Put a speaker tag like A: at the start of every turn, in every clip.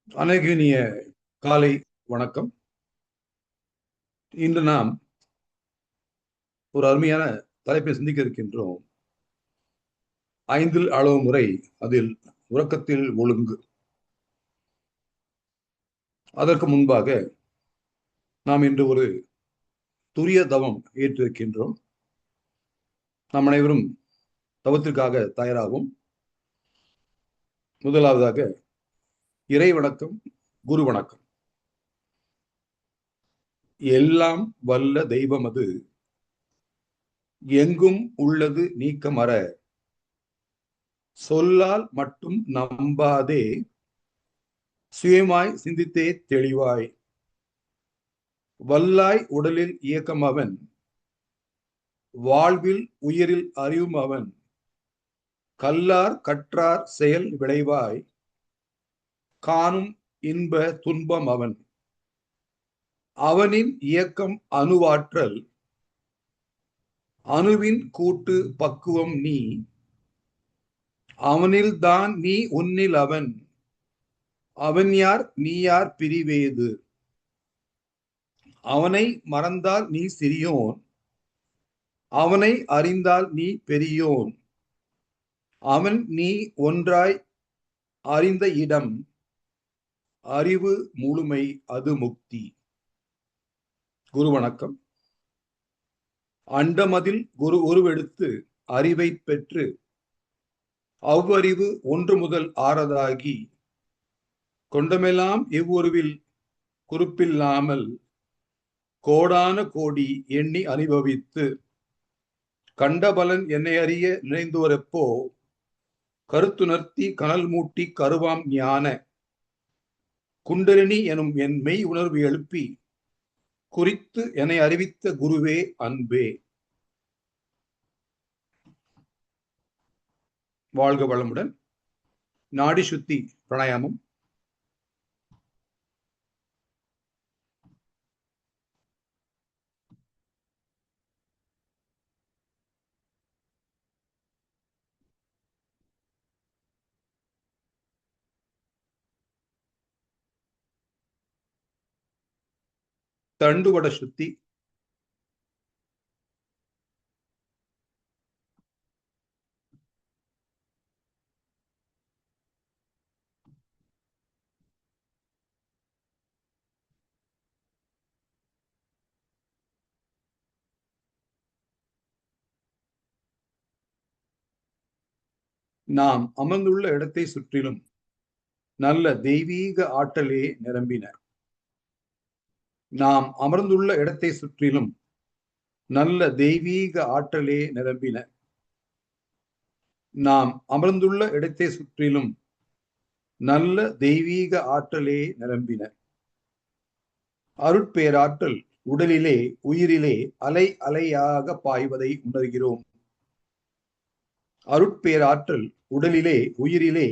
A: அனைகினிய காலை வணக்கம். இன்று நாம் ஒரு அருமையான தலைப்பை சிந்திக்க இருக்கின்றோம். ஐந்தில் அளவு முறை, அதில் உறக்கத்தில் ஒழுங்கு. அதற்கு முன்பாக நாம் இன்று ஒரு துரிய தவம் ஏற்றிருக்கின்றோம். நாம் அனைவரும் தவத்திற்காக தயாராகும். முதலாவதாக இறை வணக்கம், குரு வணக்கம். எல்லாம் வல்ல தெய்வம் அது, எங்கும் உள்ளது நீக்கமற, சொல்லால் மட்டும் நம்பாதே, சுயமாய் சிந்தித்தே தெளிவாய். வல்லாய் உடலில் இயக்கம் அவன், வாழ்வில் உயிரில் அறிவும் அவன். கல்லார் கற்றார் செயல் விளைவாய், காணும் இன்ப துன்பம் அவன். அவனின் இயக்கம் அணுவாற்றல், அணுவின் கூட்டு பக்குவம் நீ. அவனில்தான் நீ உன்னில் அவன், அவன் யார் நீ யார் பிரிவேது. அவனை மறந்தால் நீ சிறியோன், அவனை அறிந்தால் நீ பெரியோன். அவன் நீ ஒன்றாய் அறிந்த இடம், அறிவு முழுமை அது முக்தி. குரு வணக்கம். அண்டமதில் குரு உருவெடுத்து அறிவை பெற்று, அவ்வறிவு ஒன்று முதல் ஆறதாகி, கொண்டமெல்லாம் இவ்வுருவில் குறிப்பில்லாமல் கோடான கோடி எண்ணி அனுபவித்து, கண்டபலன் என்னை அறிய நினைந்தோரெப்போ, கருத்துணர்த்தி கனல் மூட்டி கருவாம் ஞான குண்டலினி எனும் என் மெய் உணர்வு எழுப்பி, குறித்து என்னை அறிவித்த குருவே அன்பே. வாழ்க வளமுடன். நாடி சுத்தி பிராணாயாமம். தண்டுவட சுத்தி. நாம் அமர்ந்துள்ள இடத்தை சுற்றிலும் நல்ல தெய்வீக ஆற்றலே நிரம்பின. நாம் அமர்ந்துள்ள இடத்தை சுற்றிலும் நல்ல தெய்வீக ஆற்றலே நிரம்பின. நாம் அமர்ந்துள்ள இடத்தை சுற்றிலும் நல்ல தெய்வீக ஆற்றலே நிரம்பின. அருட்பேராற்றல் உடலிலே உயிரிலே அலை அலையாக பாய்வதை உணர்கிறோம். அருட்பேராற்றல் உடலிலே உயிரிலே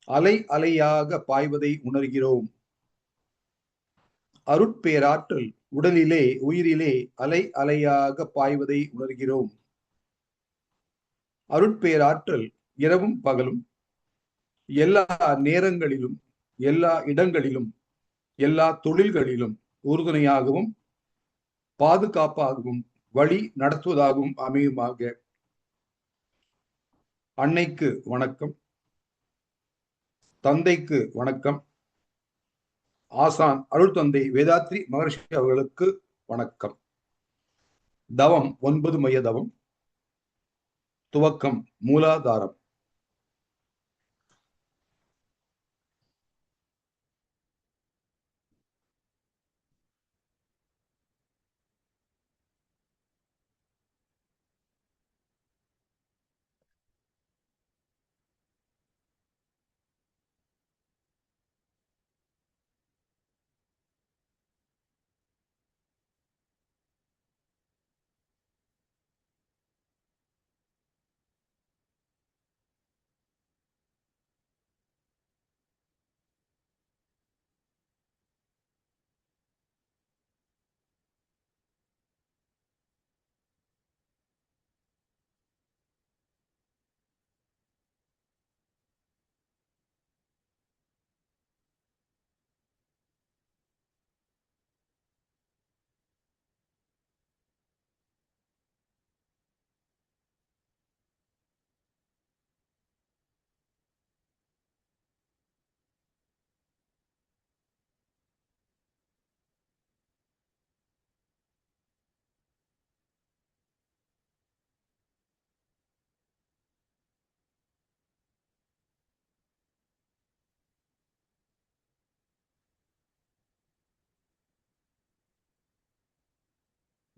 A: அலை அலையாக பாய்வதை உணர்கிறோம். அருட்பேராற்றல் உடலிலே உயிரிலே அலை அலையாக பாய்வதை உணர்கிறோம். அருட்பேராற்றல் இரவும் பகலும், எல்லா நேரங்களிலும், எல்லா இடங்களிலும், எல்லா தொழில்களிலும் உறுதுணையாகவும் பாதுகாப்பாகவும் வழி நடத்துவதாகவும் அமையுமாக. அன்னைக்கு வணக்கம், தந்தைக்கு வணக்கம், ஆசான் அருள் தந்தை வேதாத்ரி மகர்ஷி அவர்களுக்கு வணக்கம். தவம் 9 மைய தவம். துவக்கம் மூலாதாரம்.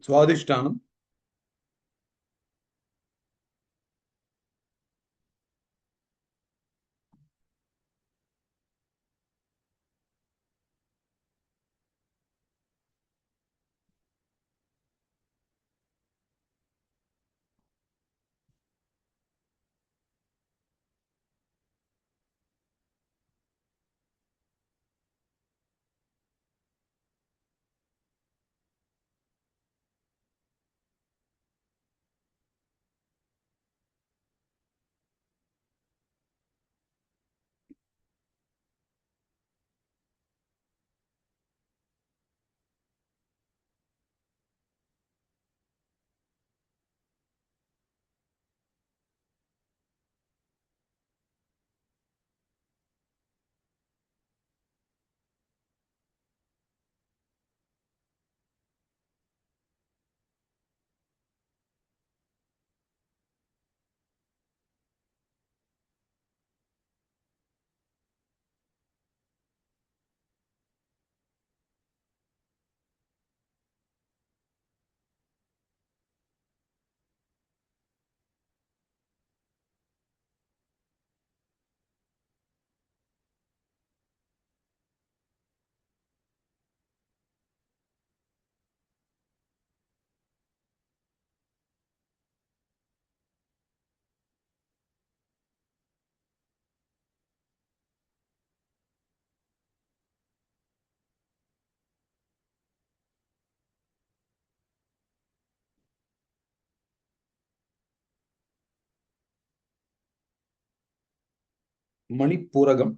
A: சுவாதிஷ்டானம். மணிப்பூரகம்.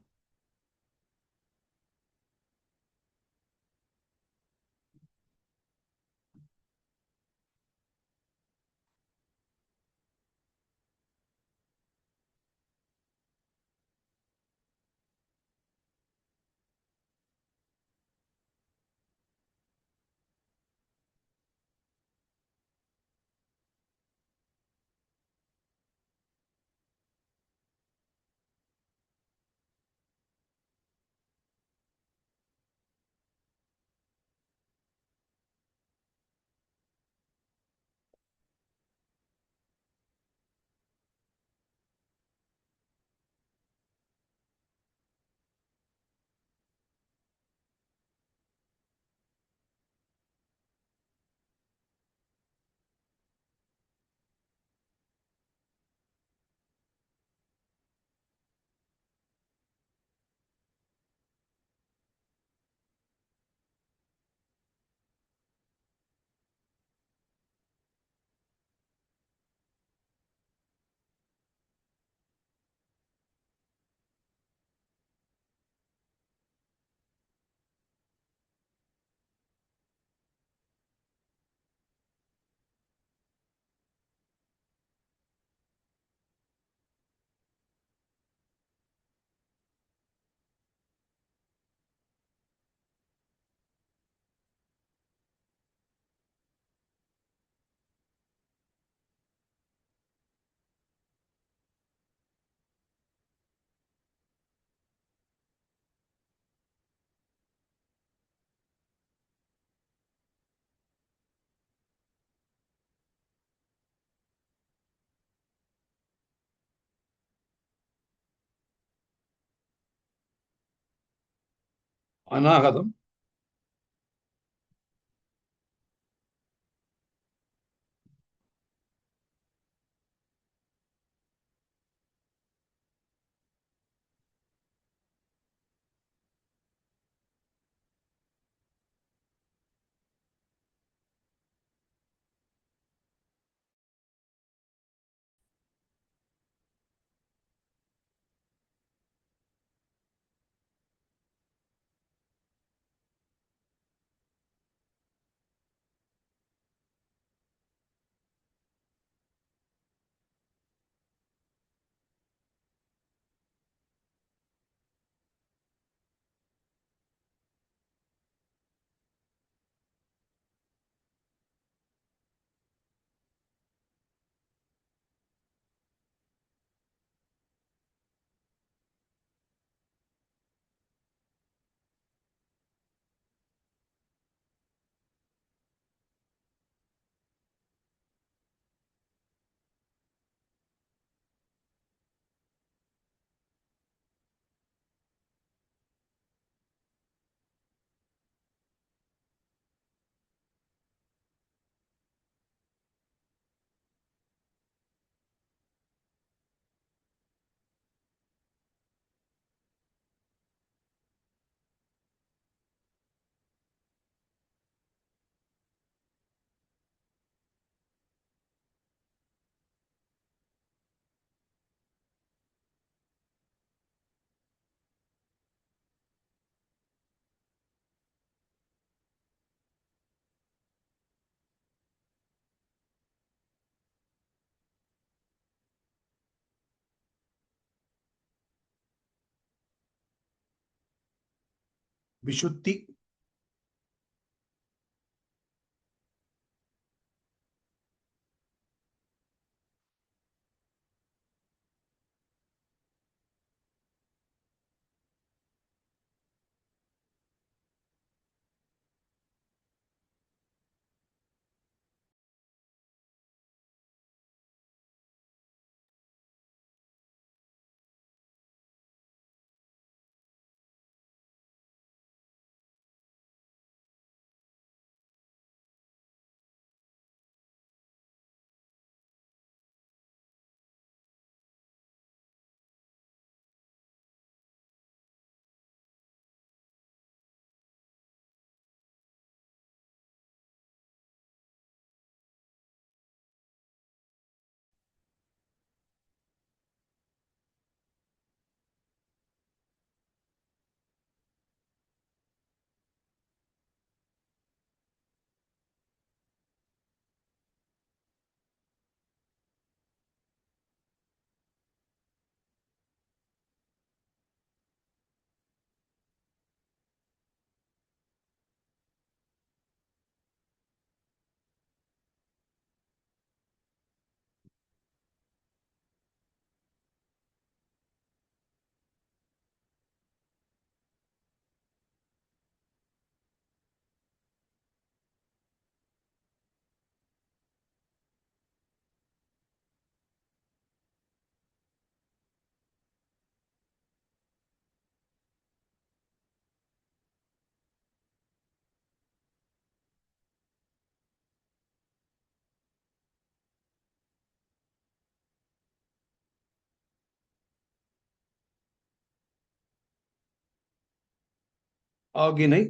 A: அநாகதம். விசுத்தி, ஆகினை,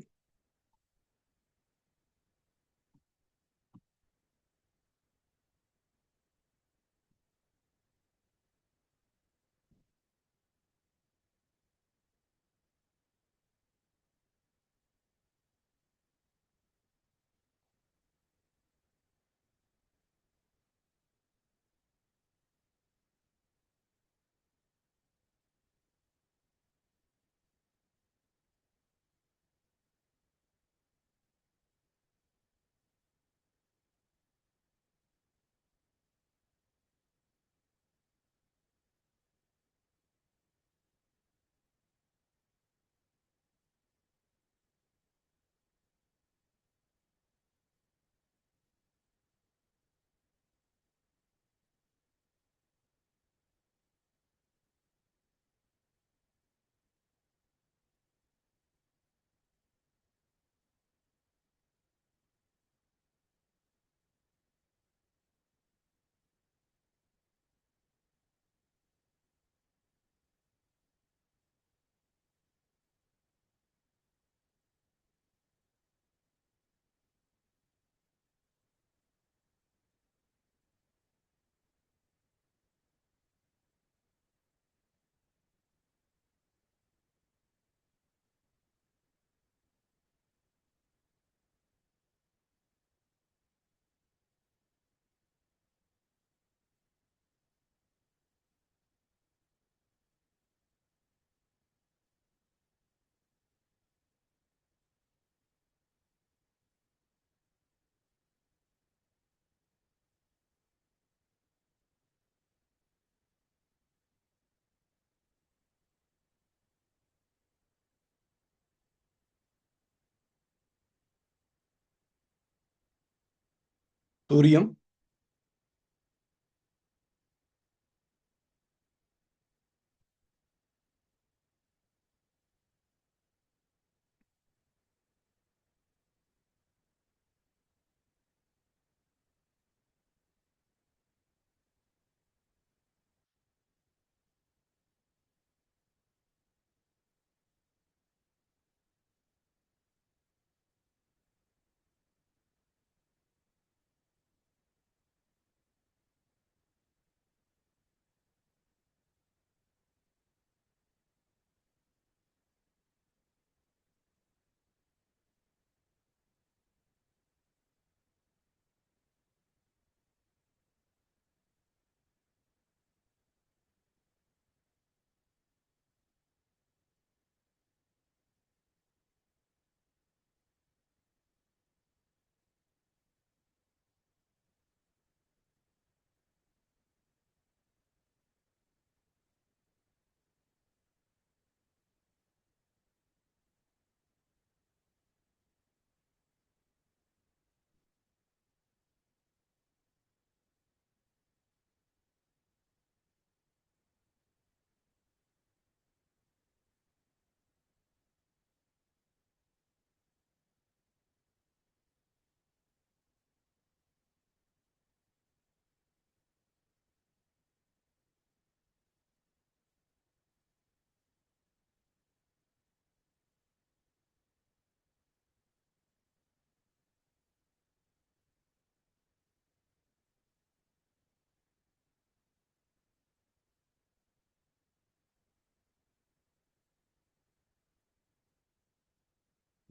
A: துரியம்,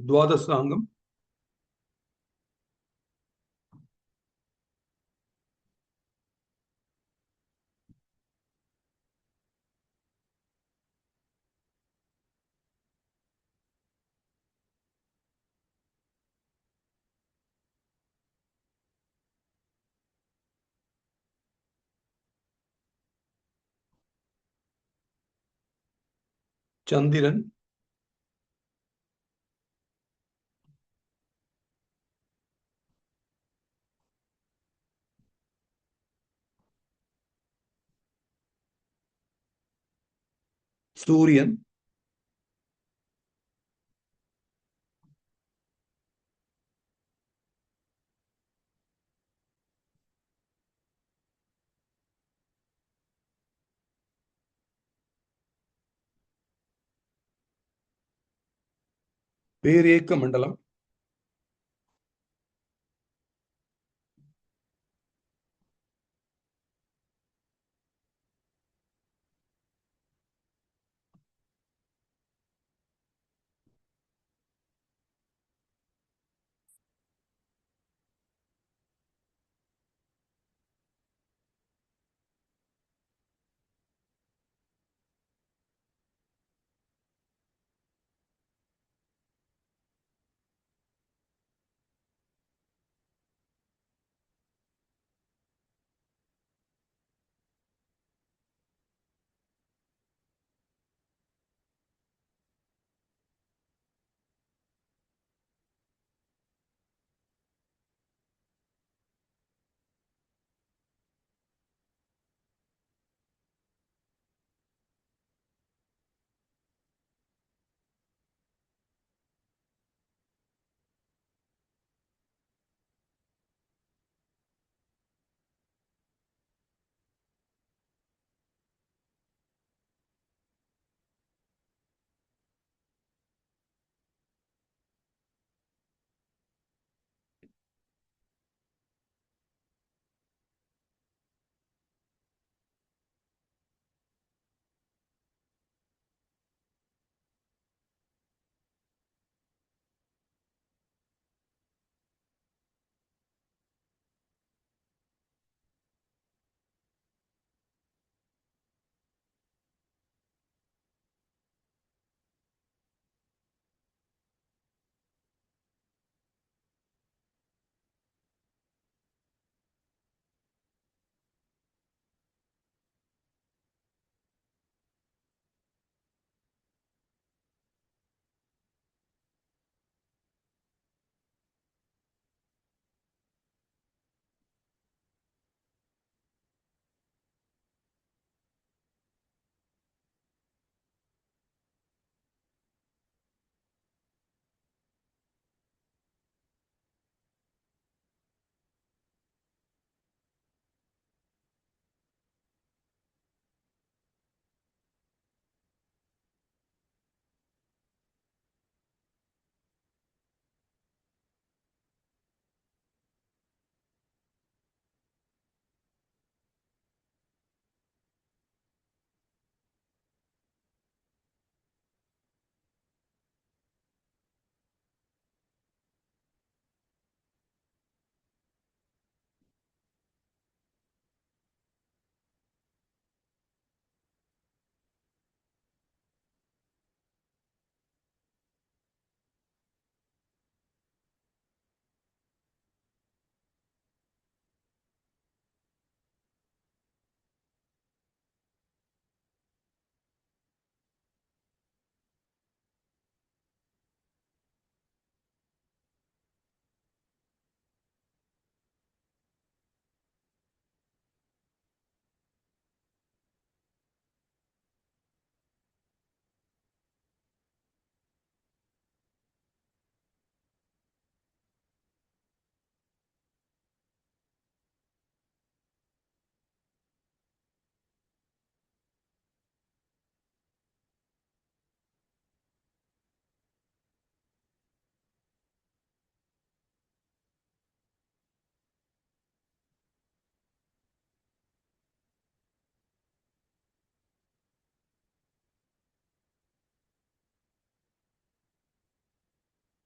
A: துவாதசாங்கம். சந்திரன், சூரியன், பேரியக்க மண்டலம்,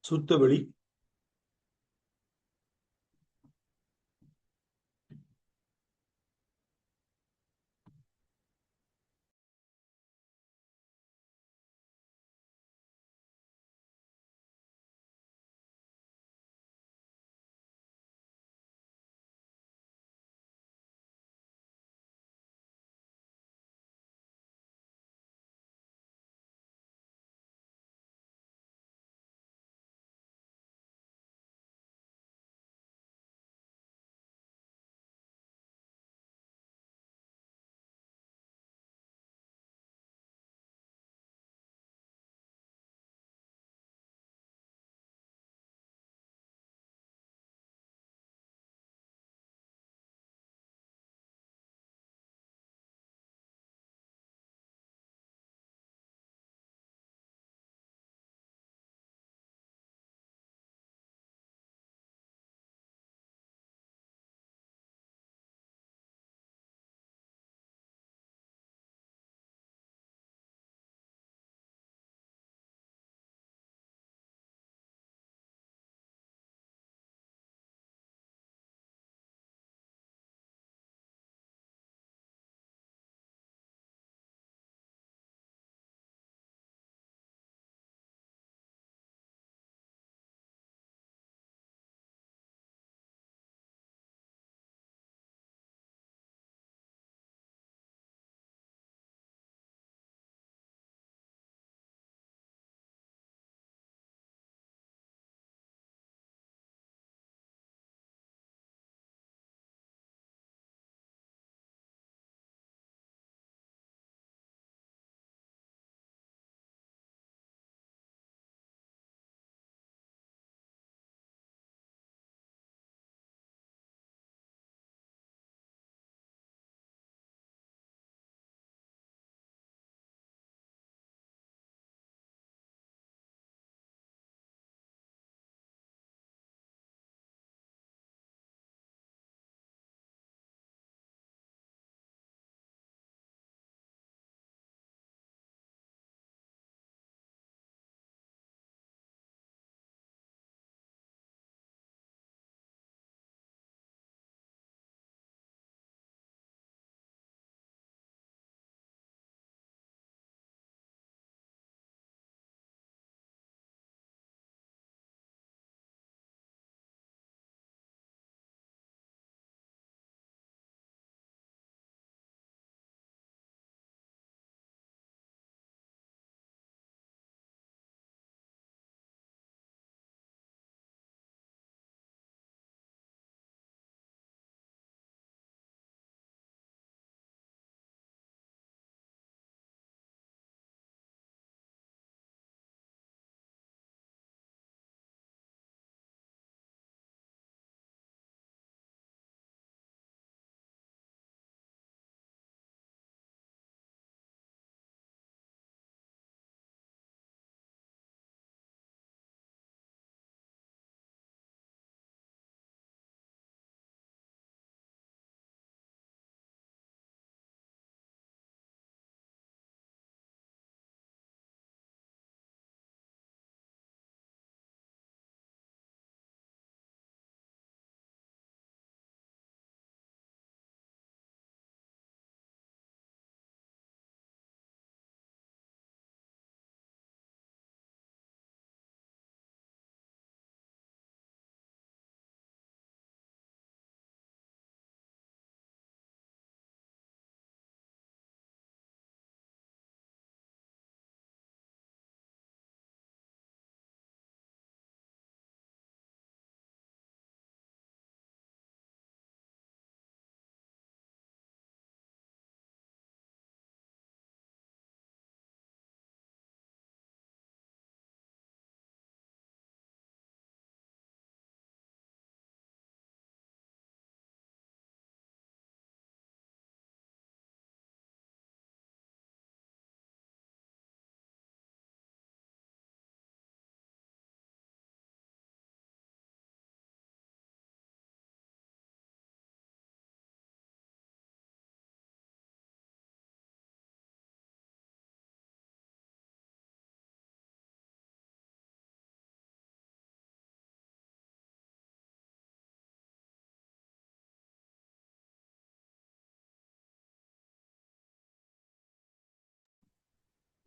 A: சுத்தவெளி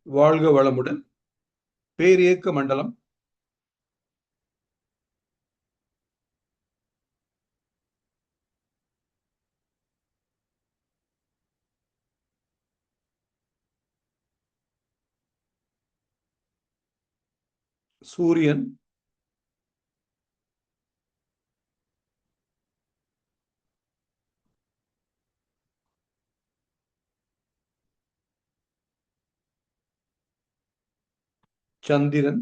A: வாழ்க வளமுடன். பேரியக்க மண்டலம். சூரியன், சந்திரன்,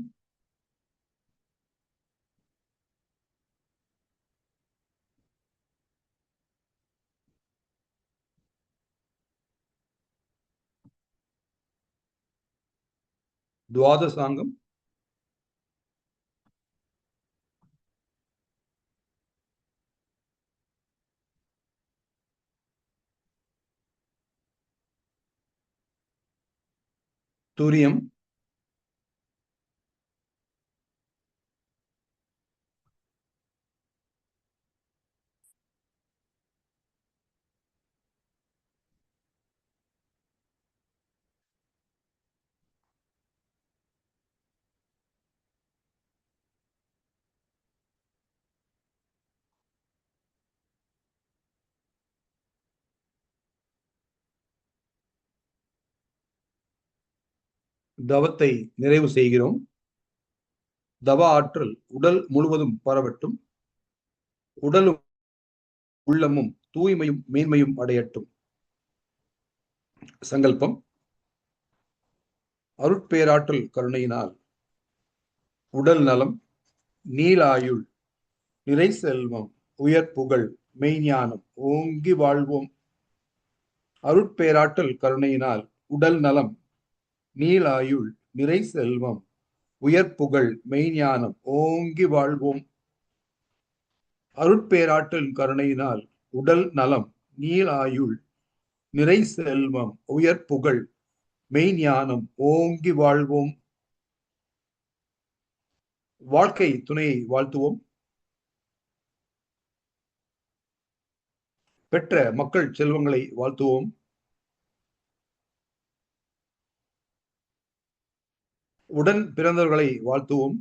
A: துவாதசாங்கம், துரியம், தவத்தை நிறைவு செய்கிறோம். தவ ஆற்றல் உடல் முழுவதும் பரவட்டும். உடலும் உள்ளமும் தூய்மையும் மேன்மையும் அடையட்டும். சங்கல்பம். அருட்பேராற்றல் கருணையினால் உடல் நலம், நீளாயுள், நிறை செல்வம், உயர் புகழ், மெய்ஞானம் ஓங்கி வாழ்வோம். அருட்பேராற்றல் கருணையினால் உடல் நலம், நீளாயுள், நிறை செல்வம், உயர் புகழ், மெய்ஞானம் ஓங்கி வாழ்வோம். அருட்பேராற்றல் கருணையினால் உடல் நலம், நீளாயுள், நிறை செல்வம், உயர் புகழ், மெய்ஞானம் ஓங்கி வாழ்வோம். வாழ்க்கை துணையை வாழ்த்துவோம். பெற்ற மக்கள் செல்வங்களை வாழ்த்துவோம். உடன் பிறந்தவர்களை வாழ்த்துவோம்.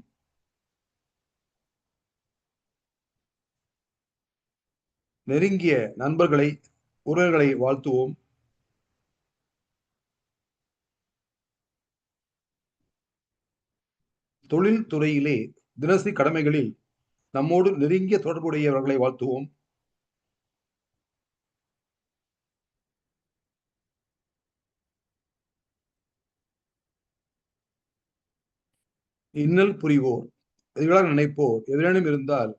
A: நெருங்கிய நண்பர்களை, உறவுகளை வாழ்த்துவோம். தொழில் துறையிலே தினசரி கடமைகளில் நம்மோடு நெருங்கிய தொடர்புடையவர்களை வாழ்த்துவோம். இன்னல் புரிவோர், எதிராக நினைப்போர் எதிரேனும் இருந்தால்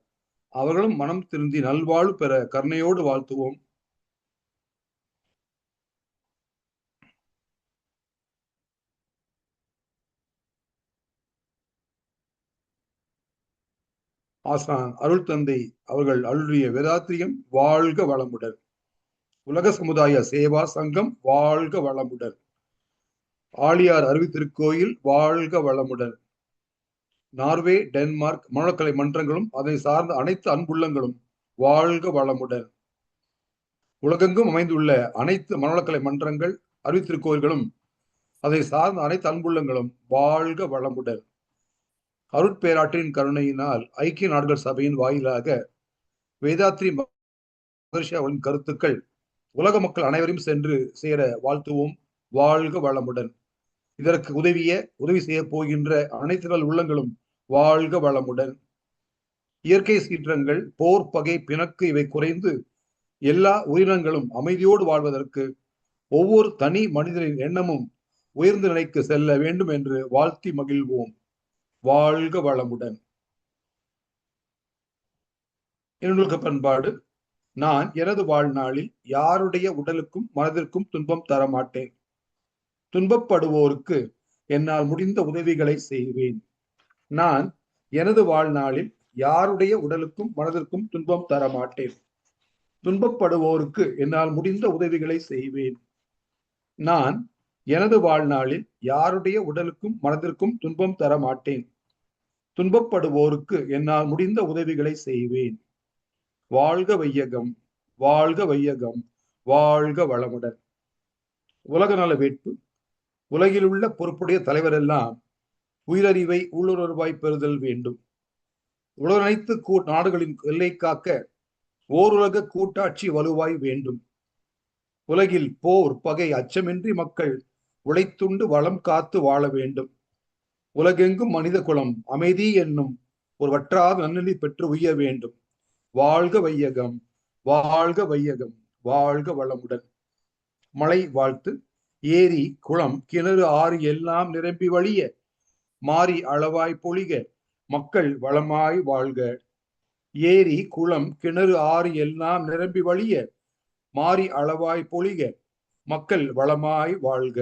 A: அவர்களும் மனம் திருந்தி நல்வாழ்வு பெற கருணையோடு வாழ்த்துவோம். ஆசான் அருள் தந்தை அவர்கள் அருளிய வேதாத்திரியம் வாழ்க வளமுடன். உலக சமுதாய சேவா சங்கம் வாழ்க வளமுடன். ஆழியார் அருவித்திருக்கோயில் வாழ்க வளமுடன். நார்வே, டென்மார்க் மனோக்கலை மன்றங்களும் அதை சார்ந்த அனைத்து அன்புள்ளங்களும் வாழ்க வளமுடன். உலகெங்கும் அமைந்துள்ள அனைத்து மனோக்கலை மன்றங்கள், அறிவித்திருக்கோயில்களும் அதை சார்ந்த அனைத்து அன்புள்ளங்களும் வாழ்க வளமுடன். அருட்பேராற்றின் கருணையினால் ஐக்கிய நாடுகள் சபையின் வாயிலாக வேதாத்ரி மகர்ஷி அவர்களின் கருத்துக்கள் உலக மக்கள் அனைவரையும் சென்று சேர வாழ்த்துவோம். வாழ்க வளமுடன். இதற்கு உதவி செய்ய போகின்ற அனைத்து உள்ளங்களும் வாழ்க வளமுடன். இயற்கை சீற்றங்கள், போர், பகை, பிணக்கு இவை குறைந்து எல்லா உயிரினங்களும் அமைதியோடு வாழ்வதற்கு ஒவ்வொரு தனி மனிதனின் எண்ணமும் உயர்ந்த நிலைக்கு செல்ல வேண்டும் என்று வாழ்த்தி மகிழ்வோம். வாழ்க வளமுடன். என்னுடைய பண்பாடு. நான் எனது வாழ்நாளில் யாருடைய உடலுக்கும் மனதிற்கும் துன்பம் தரமாட்டேன். துன்பப்படுவோருக்கு என்னால் முடிந்த உதவிகளை செய்வேன். நான் எனது வாழ்நாளில் யாருடைய உடலுக்கும் மனதிற்கும் துன்பம் தரமாட்டேன். துன்பப்படுவோருக்கு என்னால் முடிந்த உதவிகளை செய்வேன். நான் எனது வாழ்நாளில் யாருடைய உடலுக்கும் மனதிற்கும் துன்பம் தர மாட்டேன். துன்பப்படுவோருக்கு என்னால் முடிந்த உதவிகளை செய்வேன். வாழ்க வையகம், வாழ்க வையகம், வாழ்க வளமுடன். உலக நல வேட்பு. உலகில் உள்ள பொறுப்புடைய தலைவர் எல்லாம் உயிரறிவை உள்ளுணர்வாய் பெறுதல் வேண்டும். உலகனைத்து நாடுகளின் எல்லை காக்க ஓருலக கூட்டாட்சி வலுவாய் வேண்டும். உலகில் போர் பகை அச்சமின்றி மக்கள் உழைத்துண்டு வளம் காத்து வாழ வேண்டும். உலகெங்கும் மனித குலம் அமைதி என்னும் ஒரு வற்றாத நன்னெறி பெற்று உய்ய வேண்டும். வாழ்க வையகம், வாழ்க வையகம், வாழ்க வளமுடன். மழை வாழ்த்து. ஏரி குளம் கிணறு ஆறு எல்லாம் நிரம்பி வழிய மாறி அளவாய் பொழிக மக்கள் வளமாய் வாழ்க. ஏரி குளம் கிணறு ஆறு எல்லாம் நிரம்பி வழிய மாறி அளவாய் பொழிக மக்கள் வளமாய் வாழ்க.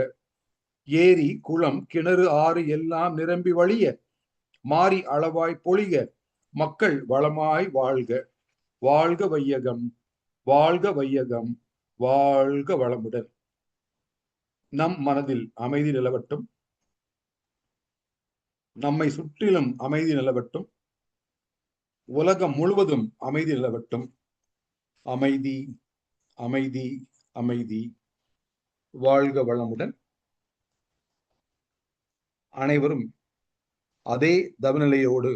A: ஏரி குளம் கிணறு ஆறு எல்லாம் நிரம்பி வழிய மாறி அளவாய் பொழிக மக்கள் வளமாய் வாழ்க. வாழ்க வையகம், வாழ்க வையகம், வாழ்க வளமுடன். நம் மனதில் அமைதி நிலவட்டும். நம்மை சுற்றிலும் அமைதி நிலவட்டும். உலகம் முழுவதும் அமைதி நிலவட்டும். அமைதி, அமைதி, அமைதி. வாழ்க வளமுடன். அனைவரும் அதே தவநிலையோடு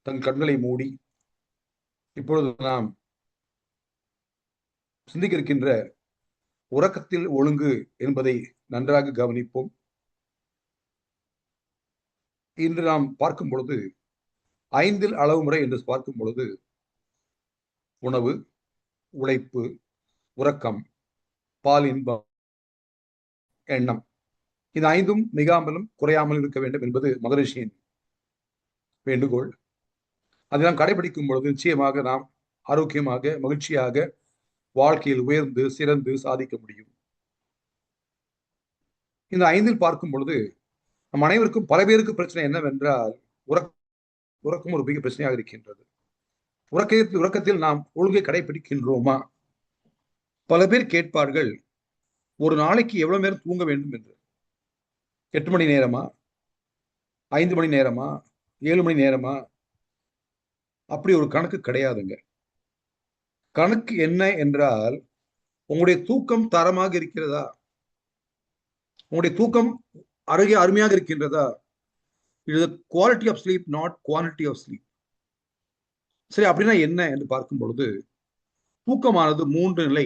A: தன் கண்களை மூடி இப்பொழுது நாம் சிந்திக்க இருக்கின்ற உறக்கத்தில் ஒழுங்கு என்பதை நன்றாக கவனிப்போம். இன்று நாம் பார்க்கும் பொழுது 5 அளவு முறை என்று பார்க்கும் பொழுது உணவு, உழைப்பு, உறக்கம், பால் இன்பம், எண்ணம், இது 5ம் மிகாமலும் குறையாமலும் இருக்க வேண்டும் என்பது மகரிஷியின் வேண்டுகோள். அதை நாம் கடைபிடிக்கும் பொழுது நிச்சயமாக நாம் ஆரோக்கியமாக மகிழ்ச்சியாக வாழ்க்கையில் உயர்ந்து சிறந்து சாதிக்க முடியும். இந்த 5ல் பார்க்கும் பொழுது நம் அனைவருக்கும் பல பேருக்கு பிரச்சனை என்னவென்றால் உறக்கம் ஒரு மிக பிரச்சனையாக இருக்கின்றது. உறக்கத்தில் நாம் ஒழுங்கை கடைபிடிக்கின்றோமா? பல பேர் கேட்பார்கள், ஒரு நாளைக்கு எவ்வளவு நேரம் தூங்க வேண்டும் என்று. 8 மணி நேரமா, 5 மணி நேரமா, 7 மணி நேரமா? அப்படி ஒரு கணக்கு கிடையாதுங்க. கணக்கு என்ன என்றால், உங்களுடைய தூக்கம் தரமாக இருக்கிறதா? உங்களுடைய தூக்கம் அருமையாக இருக்கின்றதா? இது quality of sleep, not quantity of sleep. சரி, அப்படின்னா என்ன என்று பார்க்கும் பொழுது, தூக்கமானது 3 நிலை: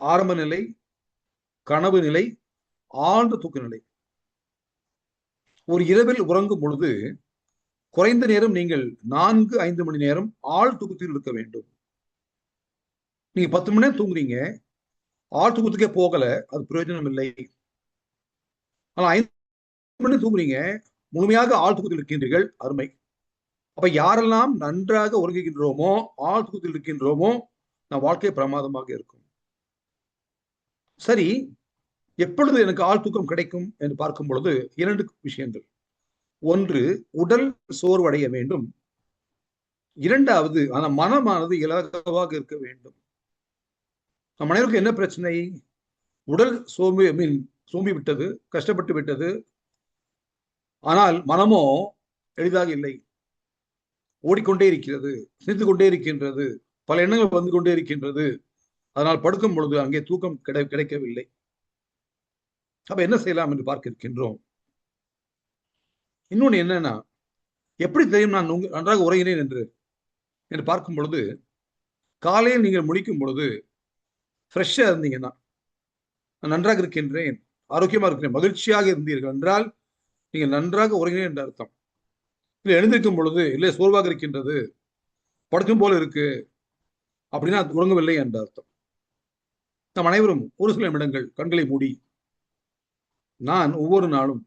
A: ஆரம்ப நிலை, கனவு நிலை, ஆழ்ந்த தூக்க நிலை. ஒரு இரவில் உறங்கும் பொழுது குறைந்த நேரம் நீங்கள் 4-5 மணி நேரம் ஆழ் தூக்கத்தில் இருக்க வேண்டும். நீங்க 10 மணி நேரம் தூங்குறீங்க, ஆழ் தூக்கத்துக்கே போகல, அது பிரயோஜனம் இல்லை. ஆனா 5 மணி தூங்குறீங்க, முழுமையாக ஆழ் தூக்கத்தில் இருக்கின்றீர்கள், அருமை. அப்ப யாரெல்லாம் நன்றாக உறங்குகின்றோமோ, ஆழ் தூக்கத்தில் இருக்கின்றோமோ, நம் வாழ்க்கை பிரமாதமாக இருக்கும். சரி, எப்பொழுது எனக்கு ஆழ் தூக்கம் கிடைக்கும் என்று பார்க்கும் பொழுது 2 விஷயங்கள். ஒன்று, உடல் சோர்வடைய வேண்டும். 2வது, அந்த மனமானது இலகுவாக இருக்க வேண்டும். நம் அனைவருக்கும் என்ன பிரச்சனை? உடல் சோம்பி விட்டது, கஷ்டப்பட்டு விட்டது. ஆனால் மனமோ எளிதாக இல்லை, ஓடிக்கொண்டே இருக்கிறது, சிந்தித்துக் கொண்டே இருக்கின்றது, பல எண்ணங்கள் வந்து கொண்டே இருக்கின்றது. அதனால் படுக்கும் பொழுது அங்கே தூக்கம் கிடைக்கவில்லை. அப்ப என்ன செய்யலாம் என்று பார்க்க இருக்கின்றோம். இன்னொன்னு என்னன்னா, எப்படி தெரியும் நான் நன்றாக உறங்கினேன் என்று பார்க்கும் பொழுது, காலையில் நீங்கள் முடிக்கும் பொழுது ஃப்ரெஷ்ஷா இருந்தீங்கன்னா, நான் நன்றாக இருக்கின்றேன், ஆரோக்கியமா இருக்கிறேன், மகிழ்ச்சியாக இருந்தீர்கள் என்றால் நீங்கள் நன்றாக உறங்கினேன் என்ற அர்த்தம். இல்லை, எழுந்திருக்கும் பொழுது இல்லை சோர்வாக இருக்கின்றது, படுக்கும் போல இருக்கு அப்படின்னா உறங்கவில்லை என்ற அர்த்தம். நம் அனைவரும் ஒரு சில நிமிடங்கள் கண்களை மூடி, நான் ஒவ்வொரு நாளும்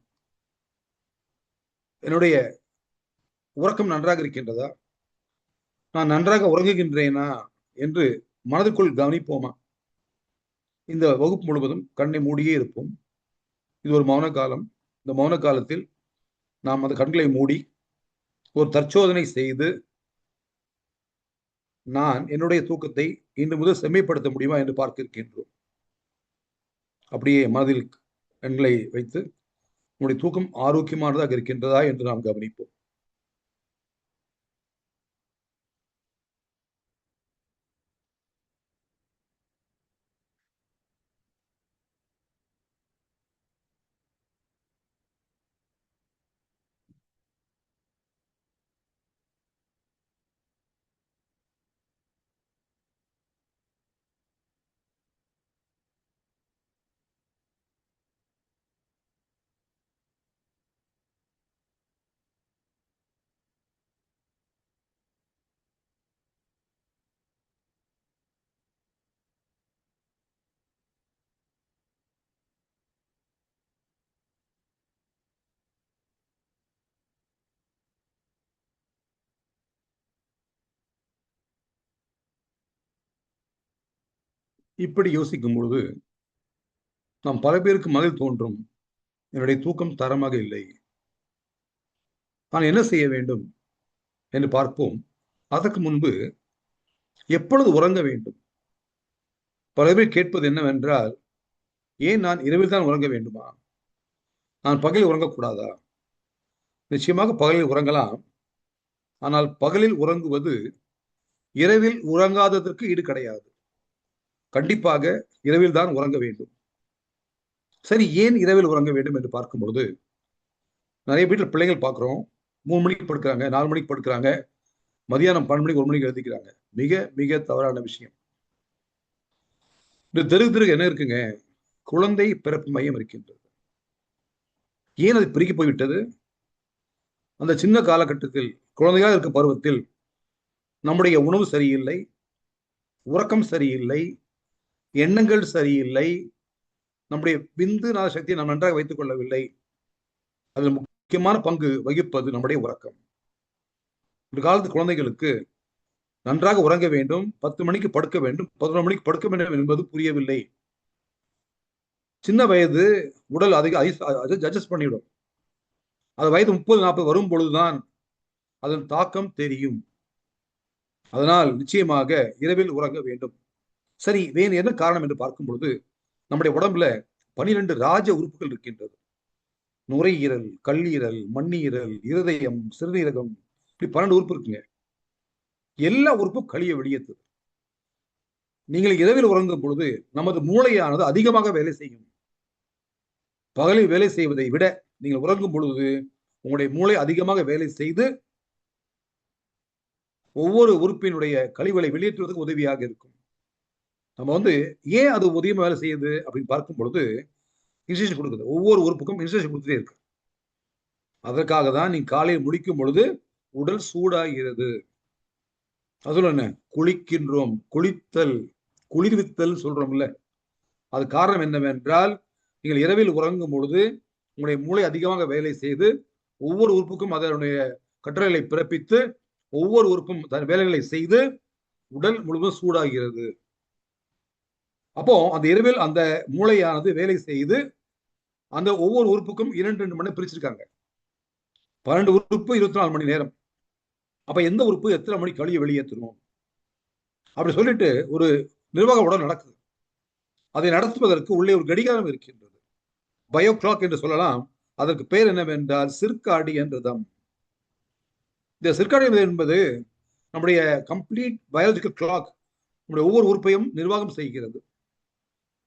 A: என்னுடைய உறக்கம் நன்றாக இருக்கின்றதா, நான் நன்றாக உறங்குகின்றேனா என்று மனதுக்குள் கவனிப்போமா? இந்த வகுப்பு முழுவதும் கண்ணை மூடியே இருப்போம். இது ஒரு மௌன காலம். இந்த மௌன காலத்தில் நாம் அந்த கண்களை மூடி ஒரு தற்சோதனை செய்து, நான் என்னுடைய தூக்கத்தை இன்று முதல் செம்மைப்படுத்த முடியுமா என்று பார்க்க இருக்கின்றோம். அப்படியே மனதில் கண்களை வைத்து உங்களுடைய தூக்கம் ஆரோக்கியமானதாக இருக்கின்றதா என்று நாம் கவனிப்போம். இப்படி யோசிக்கும் பொழுது நாம் பல பேருக்கு மனதில் தோன்றும், என்னுடைய தூக்கம் தரமாக இல்லை, நான் என்ன செய்ய வேண்டும் என்று பார்ப்போம். அதற்கு முன்பு எப்பொழுது உறங்க வேண்டும்? பல பேர் கேட்பது என்னவென்றால், ஏன் நான் இரவில் தான் உறங்க வேண்டுமா? நான் பகலில் உறங்கக்கூடாதா? நிச்சயமாக பகலில் உறங்கலாம். ஆனால் பகலில் உறங்குவது இரவில் உறங்காததற்கு ஈடு கிடையாது. கண்டிப்பாக இரவில் தான் உறங்க வேண்டும். சரி, ஏன் இரவில் உறங்க வேண்டும் என்று பார்க்கும் பொழுது, நிறைய வீட்டில் பிள்ளைகள் பார்க்கிறோம், 3 மணிக்கு படுக்கிறாங்க, 4 மணிக்கு படுக்கிறாங்க, மதியானம் 12 மணிக்கு 1 மணிக்கு எழுதிக்கிறாங்க. மிக மிக தவறான விஷயம். இந்த தெருக்கு என்ன இருக்குங்க? குழந்தை பிறப்பு மையம் இருக்கின்றது. ஏன் அது பெருகி போய்விட்டது? அந்த சின்ன காலகட்டத்தில், குழந்தையாக இருக்கும் பருவத்தில் நம்முடைய உணவு சரியில்லை, உறக்கம் சரியில்லை, எண்ணங்கள் சரியில்லை, நம்முடைய விந்து நாள சக்தியை நாம் நன்றாக வைத்துக் கொள்ளவில்லை. அதில் முக்கியமான பங்கு வகிப்பது நம்முடைய உறக்கம். ஒரு காலத்து குழந்தைகளுக்கு நன்றாக உறங்க வேண்டும், 10 மணிக்கு படுக்க வேண்டும், 11 மணிக்கு படுக்க வேண்டும் என்பது புரியவில்லை. சின்ன வயது உடல் அதிக அட்ஜஸ்ட் பண்ணிவிடும். அது வயது 30, 40 வரும் பொழுதுதான் அதன் தாக்கம் தெரியும். அதனால் நிச்சயமாக இரவில் உறங்க வேண்டும். சரி, வேறு என்ன காரணம் என்று பார்க்கும் பொழுது, நம்முடைய உடம்புல 12 ராஜ உறுப்புகள் இருக்கின்றது. நுரையீரல், கல்லீரல், மண்ணீரல், இருதயம், சிறுநீரகம், இப்படி 12 உறுப்பு இருக்குங்க. எல்லா உறுப்பும் கழிய வெளியேற்றுது. நீங்கள் இரவில் உறங்கும் பொழுது நமது மூளையானது அதிகமாக வேலை செய்யும். பகலில் வேலை செய்வதை விட நீங்கள் உறங்கும் பொழுது உங்களுடைய மூளை அதிகமாக வேலை செய்து ஒவ்வொரு உறுப்பினுடைய கழிவுகளை வெளியேற்றுவதற்கு உதவியாக இருக்கும். நம்ம ஏன் அது உதவியாக வேலை செய்யுது அப்படின்னு பார்க்கும் பொழுது இன்ஸ்ட்ரக்ஷன் கொடுக்குது. ஒவ்வொரு உறுப்புக்கும் இன்ஸ்ட்ரக்ஷன் கொடுத்துட்டே இருக்கு. அதற்காக தான் நீ காலையில் முடிக்கும் பொழுது உடல் சூடாகிறது. அதுல என்ன, குளிக்கின்றோம், குளித்தல், குளிர்வித்தல் சொல்றோம்ல, அது காரணம் என்னவென்றால், நீங்கள் இரவில் உறங்கும் பொழுது உங்களுடைய மூளை அதிகமாக வேலை செய்து ஒவ்வொரு உறுப்புக்கும் அதனுடைய கட்டளைகளை பிறப்பித்து ஒவ்வொரு உறுப்பும் தன் வேலைகளை செய்து உடல் முழுவதும் சூடாகிறது. அப்போ அந்த இரவில் அந்த மூளையானது வேலை செய்து அந்த ஒவ்வொரு உறுப்புக்கும் 2 மணி நேரம் பிரிச்சிருக்காங்க. 12 உறுப்பு 24 மணி நேரம். அப்ப எந்த உறுப்பு எத்தனை மணி கழிய வெளியேற்றணும் அப்படி சொல்லிட்டு ஒரு நிர்வாக உடல் நடக்குது. அதை நடத்துவதற்கு உள்ளே ஒரு கடிகாரம் இருக்கின்றது. பயோ கிளாக் என்று சொல்லலாம். அதற்கு பெயர் என்னவென்றால் சிர்காடியன் ரிதம். இந்த சிர்காடியன் என்பது நம்முடைய கம்ப்ளீட் பயாலஜிக்கல் கிளாக், நம்முடைய ஒவ்வொரு உறுப்பையும் நிர்வாகம் செய்கிறது.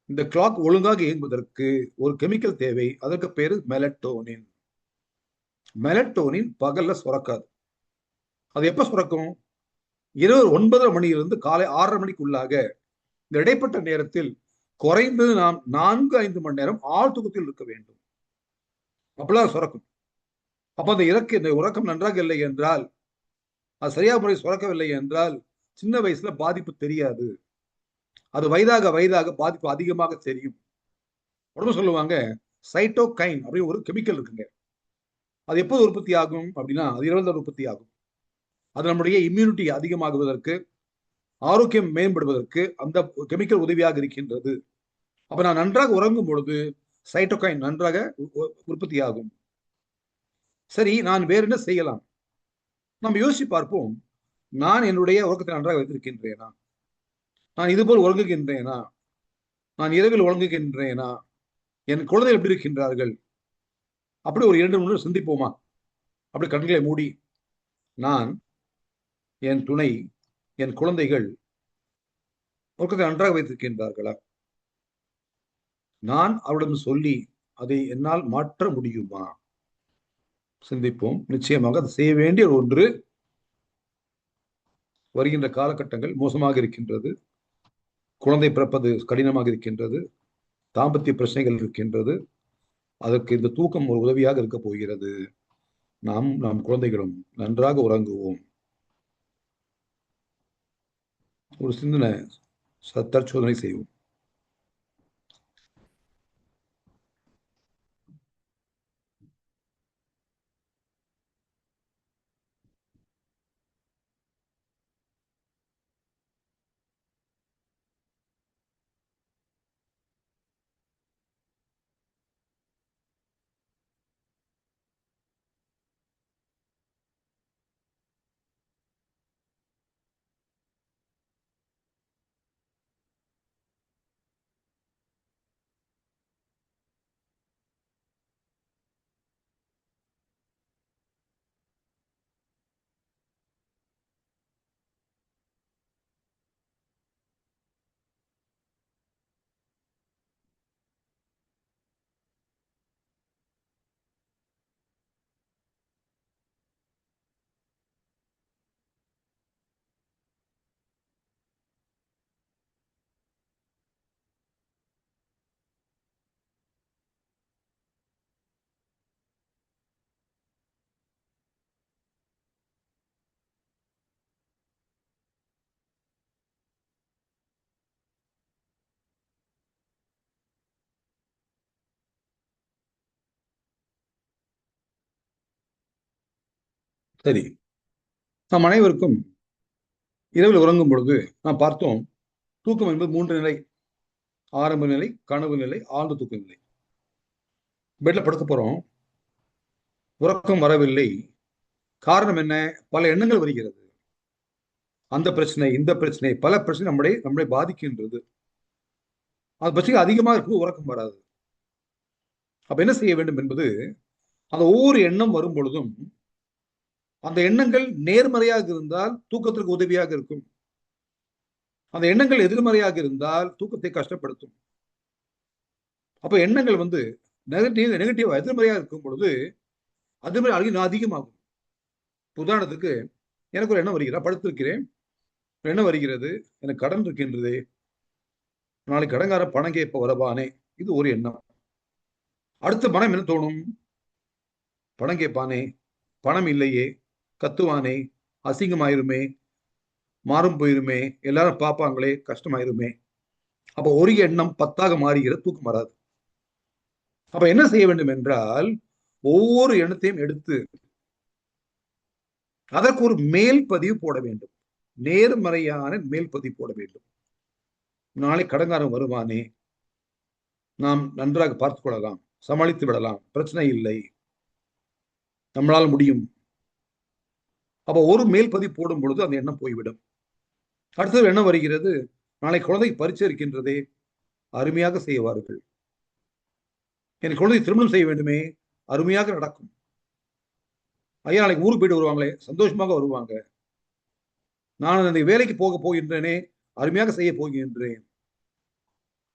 A: இந்த கிளாக் ஒழுங்காக இயங்குவதற்கு ஒரு கெமிக்கல் தேவை. அதற்கு பேரு மெலட்டோனின். மெலட்டோனின் பகல்ல சுரக்காது. அது எப்ப சுரக்கும்? இரவு 9:30 மணியிலிருந்து காலை 6:30 மணிக்குள்ளாக இந்த இடைப்பட்ட நேரத்தில் குறைந்தது நாம் 4-5 மணி நேரம் ஆழ் தூக்கத்தில் இருக்க வேண்டும். அப்பெல்லாம் சுரக்கும். அப்ப இந்த உறக்கம் நன்றாக இல்லை என்றால், அது சரியாக முறை சுரக்கவில்லை என்றால் சின்ன வயசுல பாதிப்பு தெரியாது. அது வயதாக வயதாக பாதிப்பு அதிகமாக தெரியும். உடம்பு சொல்லுவாங்க, சைட்டோகைன் அப்படின்னு ஒரு கெமிக்கல் இருக்குங்க. அது எப்போது உற்பத்தி ஆகும் அப்படின்னா, அது இரவில் உற்பத்தி ஆகும். அது நம்முடைய இம்யூனிட்டி அதிகமாகுவதற்கு, ஆரோக்கியம் மேம்படுவதற்கு அந்த கெமிக்கல் உதவியாக இருக்கின்றது. அப்ப நான் நன்றாக உறங்கும் பொழுது சைட்டோகைன் நன்றாக உற்பத்தி ஆகும். சரி, நான் வேற என்ன செய்யலாம்? நம்ம யோசிச்சு பார்ப்போம். நான் என்னுடைய உறக்கத்தை நன்றாக வைத்திருக்கின்றேனா? நான் இதுபோல் உறங்குகின்றேனா? நான் இரவில் உறங்குகின்றேனா? என் குழந்தைகள் எப்படி இருக்கின்றார்கள்? அப்படி ஒரு 2 நிமிடம் சிந்திப்போமா? அப்படி கண்களை மூடி, நான், என் துணை, என் குழந்தைகள் உறக்கத்தை நன்றாக வைத்திருக்கின்றார்களா? நான் அவரிடம் சொல்லி அதை என்னால் மாற்ற முடியுமா? சிந்திப்போம். நிச்சயமாக அது செய்ய வேண்டிய ஒன்று. வருகின்ற காலகட்டங்கள் மோசமாக இருக்கின்றது. குழந்தை பிறப்பது கடினமாக இருக்கின்றது. தாம்பத்திய பிரச்சனைகள் இருக்கின்றது. அதற்கு இந்த தூக்கம் ஒரு உதவியாக இருக்க போகிறது. நம் குழந்தைகளும் நன்றாக உறங்குவோம். ஒரு சிந்தனை, தற்சோதனை செய்வோம். சரி, நாம் அனைவருக்கும் இரவில் உறங்கும் பொழுது நாம் பார்த்தோம், தூக்கம் என்பது மூன்று நிலை. ஆரம்ப நிலை, கனவு நிலை, ஆழ்ந்த தூக்க நிலை. பெட்ல படுக்க போறோம், உறக்கம் வரவில்லை. காரணம் என்ன? பல எண்ணங்கள் வருகிறது. அந்த பிரச்சனை, இந்த பிரச்சனை, பல பிரச்சனை நம்மளை நம்மளை பாதிக்கின்றது. அது பற்றி அதிகமாக இருக்கும், உறக்கம் வராது. அப்ப என்ன செய்ய வேண்டும் என்பது, அந்த ஒவ்வொரு எண்ணம் வரும் பொழுதும் அந்த எண்ணங்கள் நேர்மறையாக இருந்தால் தூக்கத்திற்கு உதவியாக இருக்கும். அந்த எண்ணங்கள் எதிர்மறையாக இருந்தால் தூக்கத்தை கஷ்டப்படுத்தும். அப்ப எண்ணங்கள் வந்து நெகட்டிவ் எதிர்மறையாக இருக்கும் பொழுது அது மாதிரி அதிகமாகும். உதாரணத்துக்கு எனக்கு ஒரு எண்ணம் வருகிறது, படுத்திருக்கிறேன், எண்ணம் வருகிறது, எனக்கு கடன் இருக்கின்றது, நாளைக்கு கடன்கார பணம் கேட்ப வரவானே, இது ஒரு எண்ணம். அடுத்த மனம் என்ன தோணும்? பணம் கேட்பானே, பணம் இல்லையே, கத்துவானே, அசிங்கமாயிருமே, மாறும் போயிருமே, எல்லாரும் பார்ப்பாங்களே, கஷ்டமாயிருமே. அப்ப ஒரு எண்ணம் 10ஆக மாறுகிறது, தூக்கம் வராது. அப்ப என்ன செய்ய வேண்டும் என்றால், ஒவ்வொரு எண்ணத்தையும் எடுத்து அதற்கு ஒரு மேல் பதிவு போட வேண்டும். நேர்மறையான மேல் பதிவு போட வேண்டும். நாளை கடன்காரன் வருவானே, நாம் நன்றாக பார்த்துக் கொள்ளலாம், சமாளித்து விடலாம், பிரச்சனை இல்லை, நம்மளால் முடியும். அப்ப ஒரு மேல் பதிவு போடும் பொழுது அந்த எண்ணம் போய்விடும். அடுத்தது என்ன வருகிறது? நாளை குழந்தை பரீட்சை இருக்கின்றதே, அருமையாக செய்வார்கள். என் குழந்தை திருமணம் செய்ய வேண்டுமே, அருமையாக நடக்கும். ஐயா நாளைக்கு ஊருக்கு போயிட்டு வருவாங்களே, சந்தோஷமாக வருவாங்க. நான் அந்த வேலைக்கு போக போகின்றேனே, அருமையாக செய்ய போகின்றேன்.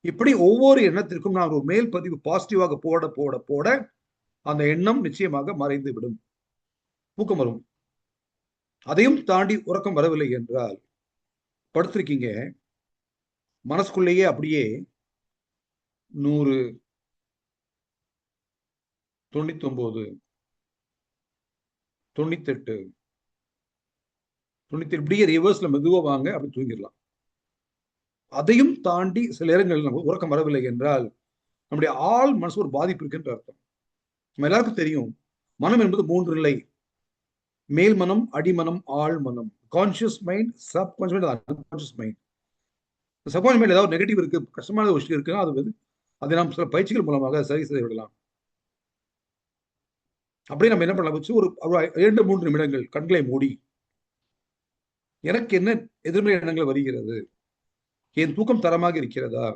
A: இப்படி ஒவ்வொரு எண்ணத்திற்கும் நான் ஒரு மேல் பதிவு பாசிட்டிவாக போட போட போட அந்த எண்ணம் நிச்சயமாக மறைந்து விடும், தூக்கம் வரும். அதையும் தாண்டி உறக்கம் வரவில்லை என்றால், படுத்திருக்கீங்க, மனசுக்குள்ளேயே அப்படியே 100, 99, 98, 98 இப்படியே ரிவர்ஸ்ல மெதுவா வாங்க, அப்படி தூங்கிடலாம். அதையும் தாண்டி சில நேரங்களில் நமக்கு உறக்கம் வரவில்லை என்றால் நம்முடைய ஆள் மனசு ஒரு பாதிப்பு இருக்குன்ற அர்த்தம். நம்ம எல்லாருக்கும் தெரியும், மனம் என்பது மூன்று நிலை: மேல் மனம், அடிமனம், ஆழ் மனம். Conscious mind, subconscious mind, unconscious mind. Subconscious mind ஏதாவது நெகட்டிவ் இருக்கு, கஷ்டமான ஒரு விஷயம் இருக்குன்னா அது அதை நாம் சில பயிற்சிகள் மூலமாக சரி செய்து விடலாம். அப்படியே நம்ம என்ன பண்ணலாம் வச்சு ஒரு 2-3 நிமிடங்கள் கண்களை மூடி, எனக்கு என்ன எதிர்மறை எண்ணங்கள் வருகிறது, என் தூக்கம் தரமாக இருக்கிறதா,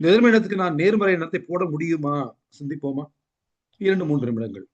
A: இந்த எதிர்மறை எண்ணத்துக்கு நான் நேர்மறை எண்ணத்தை போட முடியுமா, சிந்திப்போமா. 2-3 நிமிடங்கள்.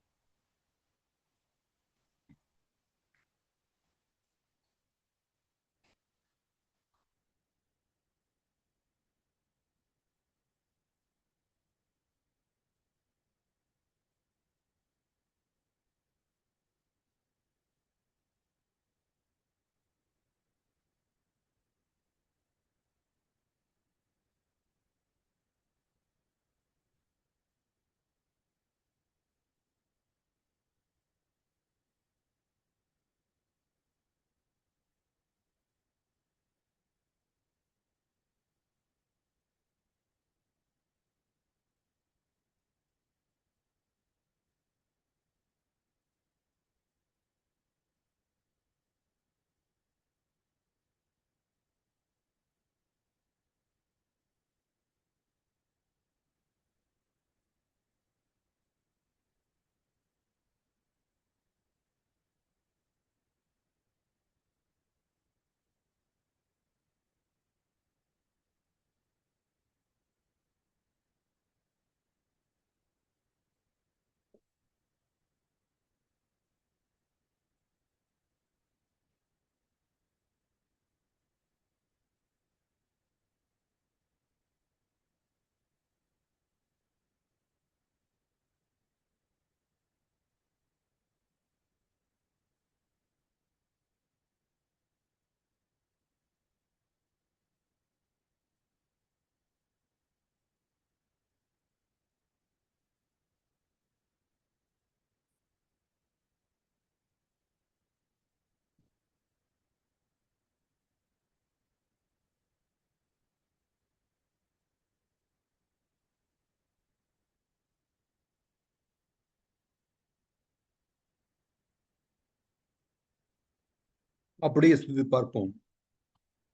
A: அப்படியே சிந்தித்து பார்ப்போம்.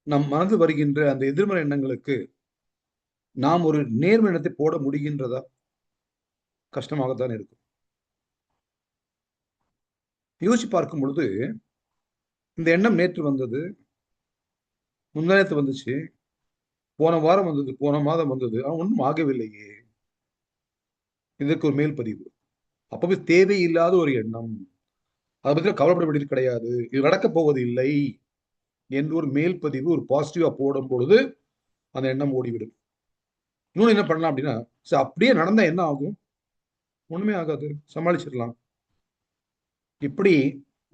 A: நம் மனது வருகின்ற அந்த எதிர்மறை எண்ணங்களுக்கு நாம் ஒரு நேர்மறை எண்ணத்தை போட முடிகின்றதா? கஷ்டமாகத்தான் இருக்கும். யோசிச்சு பார்க்கும் பொழுது, இந்த எண்ணம் நேற்று வந்தது, முந்தானேத்து வந்துச்சு, போன வாரம் வந்தது, போன மாதம் வந்தது, ஒன்றும் ஆகவில்லையே. இதற்கு ஒரு மேல் பதிவு. அப்பவே தேவையில்லாத ஒரு எண்ணம், அதை பத்தி கவலைப்பட வேண்டியது கிடையாது, இது நடக்கப் போவது இல்லை என்று ஒரு மேல் பதிவு, ஒரு பாசிட்டிவா போடும் பொழுது அந்த எண்ணம் ஓடிவிடும். இன்னொன்னு என்ன பண்ணலாம் அப்படின்னா, சரி அப்படியே நடந்தா என்ன ஆகும்? ஒண்ணுமே ஆகாது, சமாளிச்சிடலாம். இப்படி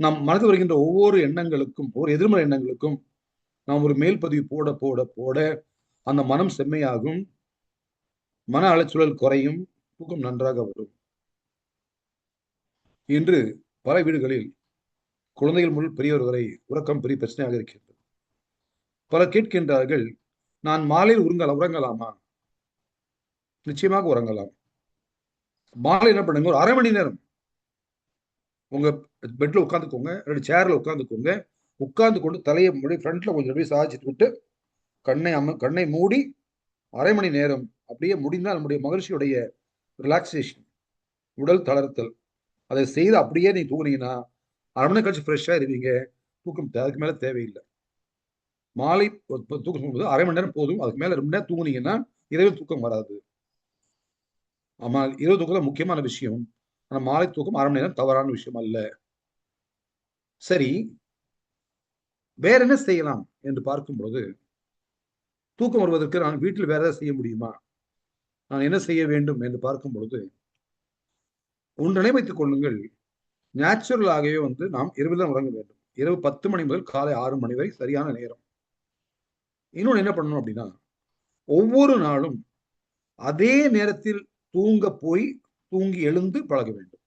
A: நம் மனதில் வருகின்ற ஒவ்வொரு எண்ணங்களுக்கும், ஒரு எதிர்மறை எண்ணங்களுக்கும் நாம் ஒரு மேல் பதிவு போட போட போட அந்த மனம் செம்மையாகும், மன அலைச்சூழல் குறையும், தூக்கம் நன்றாக வரும். இன்று பல வீடுகளில் குழந்தைகள் முதல் பெரியவர் வரை உறக்கம் பெரிய பிரச்சனையாக இருக்கிறது. பலர் கேட்கின்றார்கள், நான் மாலையில் உறங்கலாமா? நிச்சயமாக உறங்கலாம். மாலை என்ன பண்ணுங்க, ஒரு 1/2 மணி நேரம் உங்க பெட்ல உட்காந்துக்கோங்க, சேர்ல உட்காந்துக்கோங்க. உட்கார்ந்து கொண்டு தலையை மூடி ஃப்ரண்ட்ல கொஞ்சம் அப்படியே சாய்ச்சிட்டு விட்டு கண்ணை மூடி 1/2 மணி நேரம் அப்படியே முடிந்தால் நம்முடைய மகிழ்ச்சியுடைய ரிலாக்ஸேஷன், உடல் தளர்த்தல், அதை செய்து அப்படியே நீ தூங்குனீங்கன்னா 1/2 மணி நேரம் கழிச்சு ஃப்ரெஷ்ஷாக இருவீங்க. தூக்கம் அதுக்கு மேலே தேவையில்லை. மாலை தூக்கம் போகும்போது 1/2 மணி நேரம் போதும். அதுக்கு மேலே 2 மணி நேரம் தூங்குனீங்கன்னா இரவில் தூக்கம் வராது. ஆமா, இரவு தூக்கம் தான் முக்கியமான விஷயம். ஆனால் மாலை தூக்கம் 1/2 மணி நேரம் தவறான விஷயம் அல்ல. சரி, வேற என்ன செய்யலாம் என்று பார்க்கும்போது, தூக்கம் வருவதற்கு நான் வீட்டில் வேற ஏதாவது செய்ய முடியுமா, நான் என்ன செய்ய வேண்டும் என்று பார்க்கும் பொழுது, ஒன்று நினைவைத்துக் கொள்ளுங்கள், நேச்சுரலாகவே நாம் இரவில் தான் உறங்க வேண்டும். இரவு 10 மணி முதல் காலை 6 மணி வரை சரியான நேரம். இன்னொன்று என்ன பண்ணணும் அப்படின்னா, ஒவ்வொரு நாளும் அதே நேரத்தில் தூங்க போய் தூங்கி எழுந்து பழக வேண்டும்.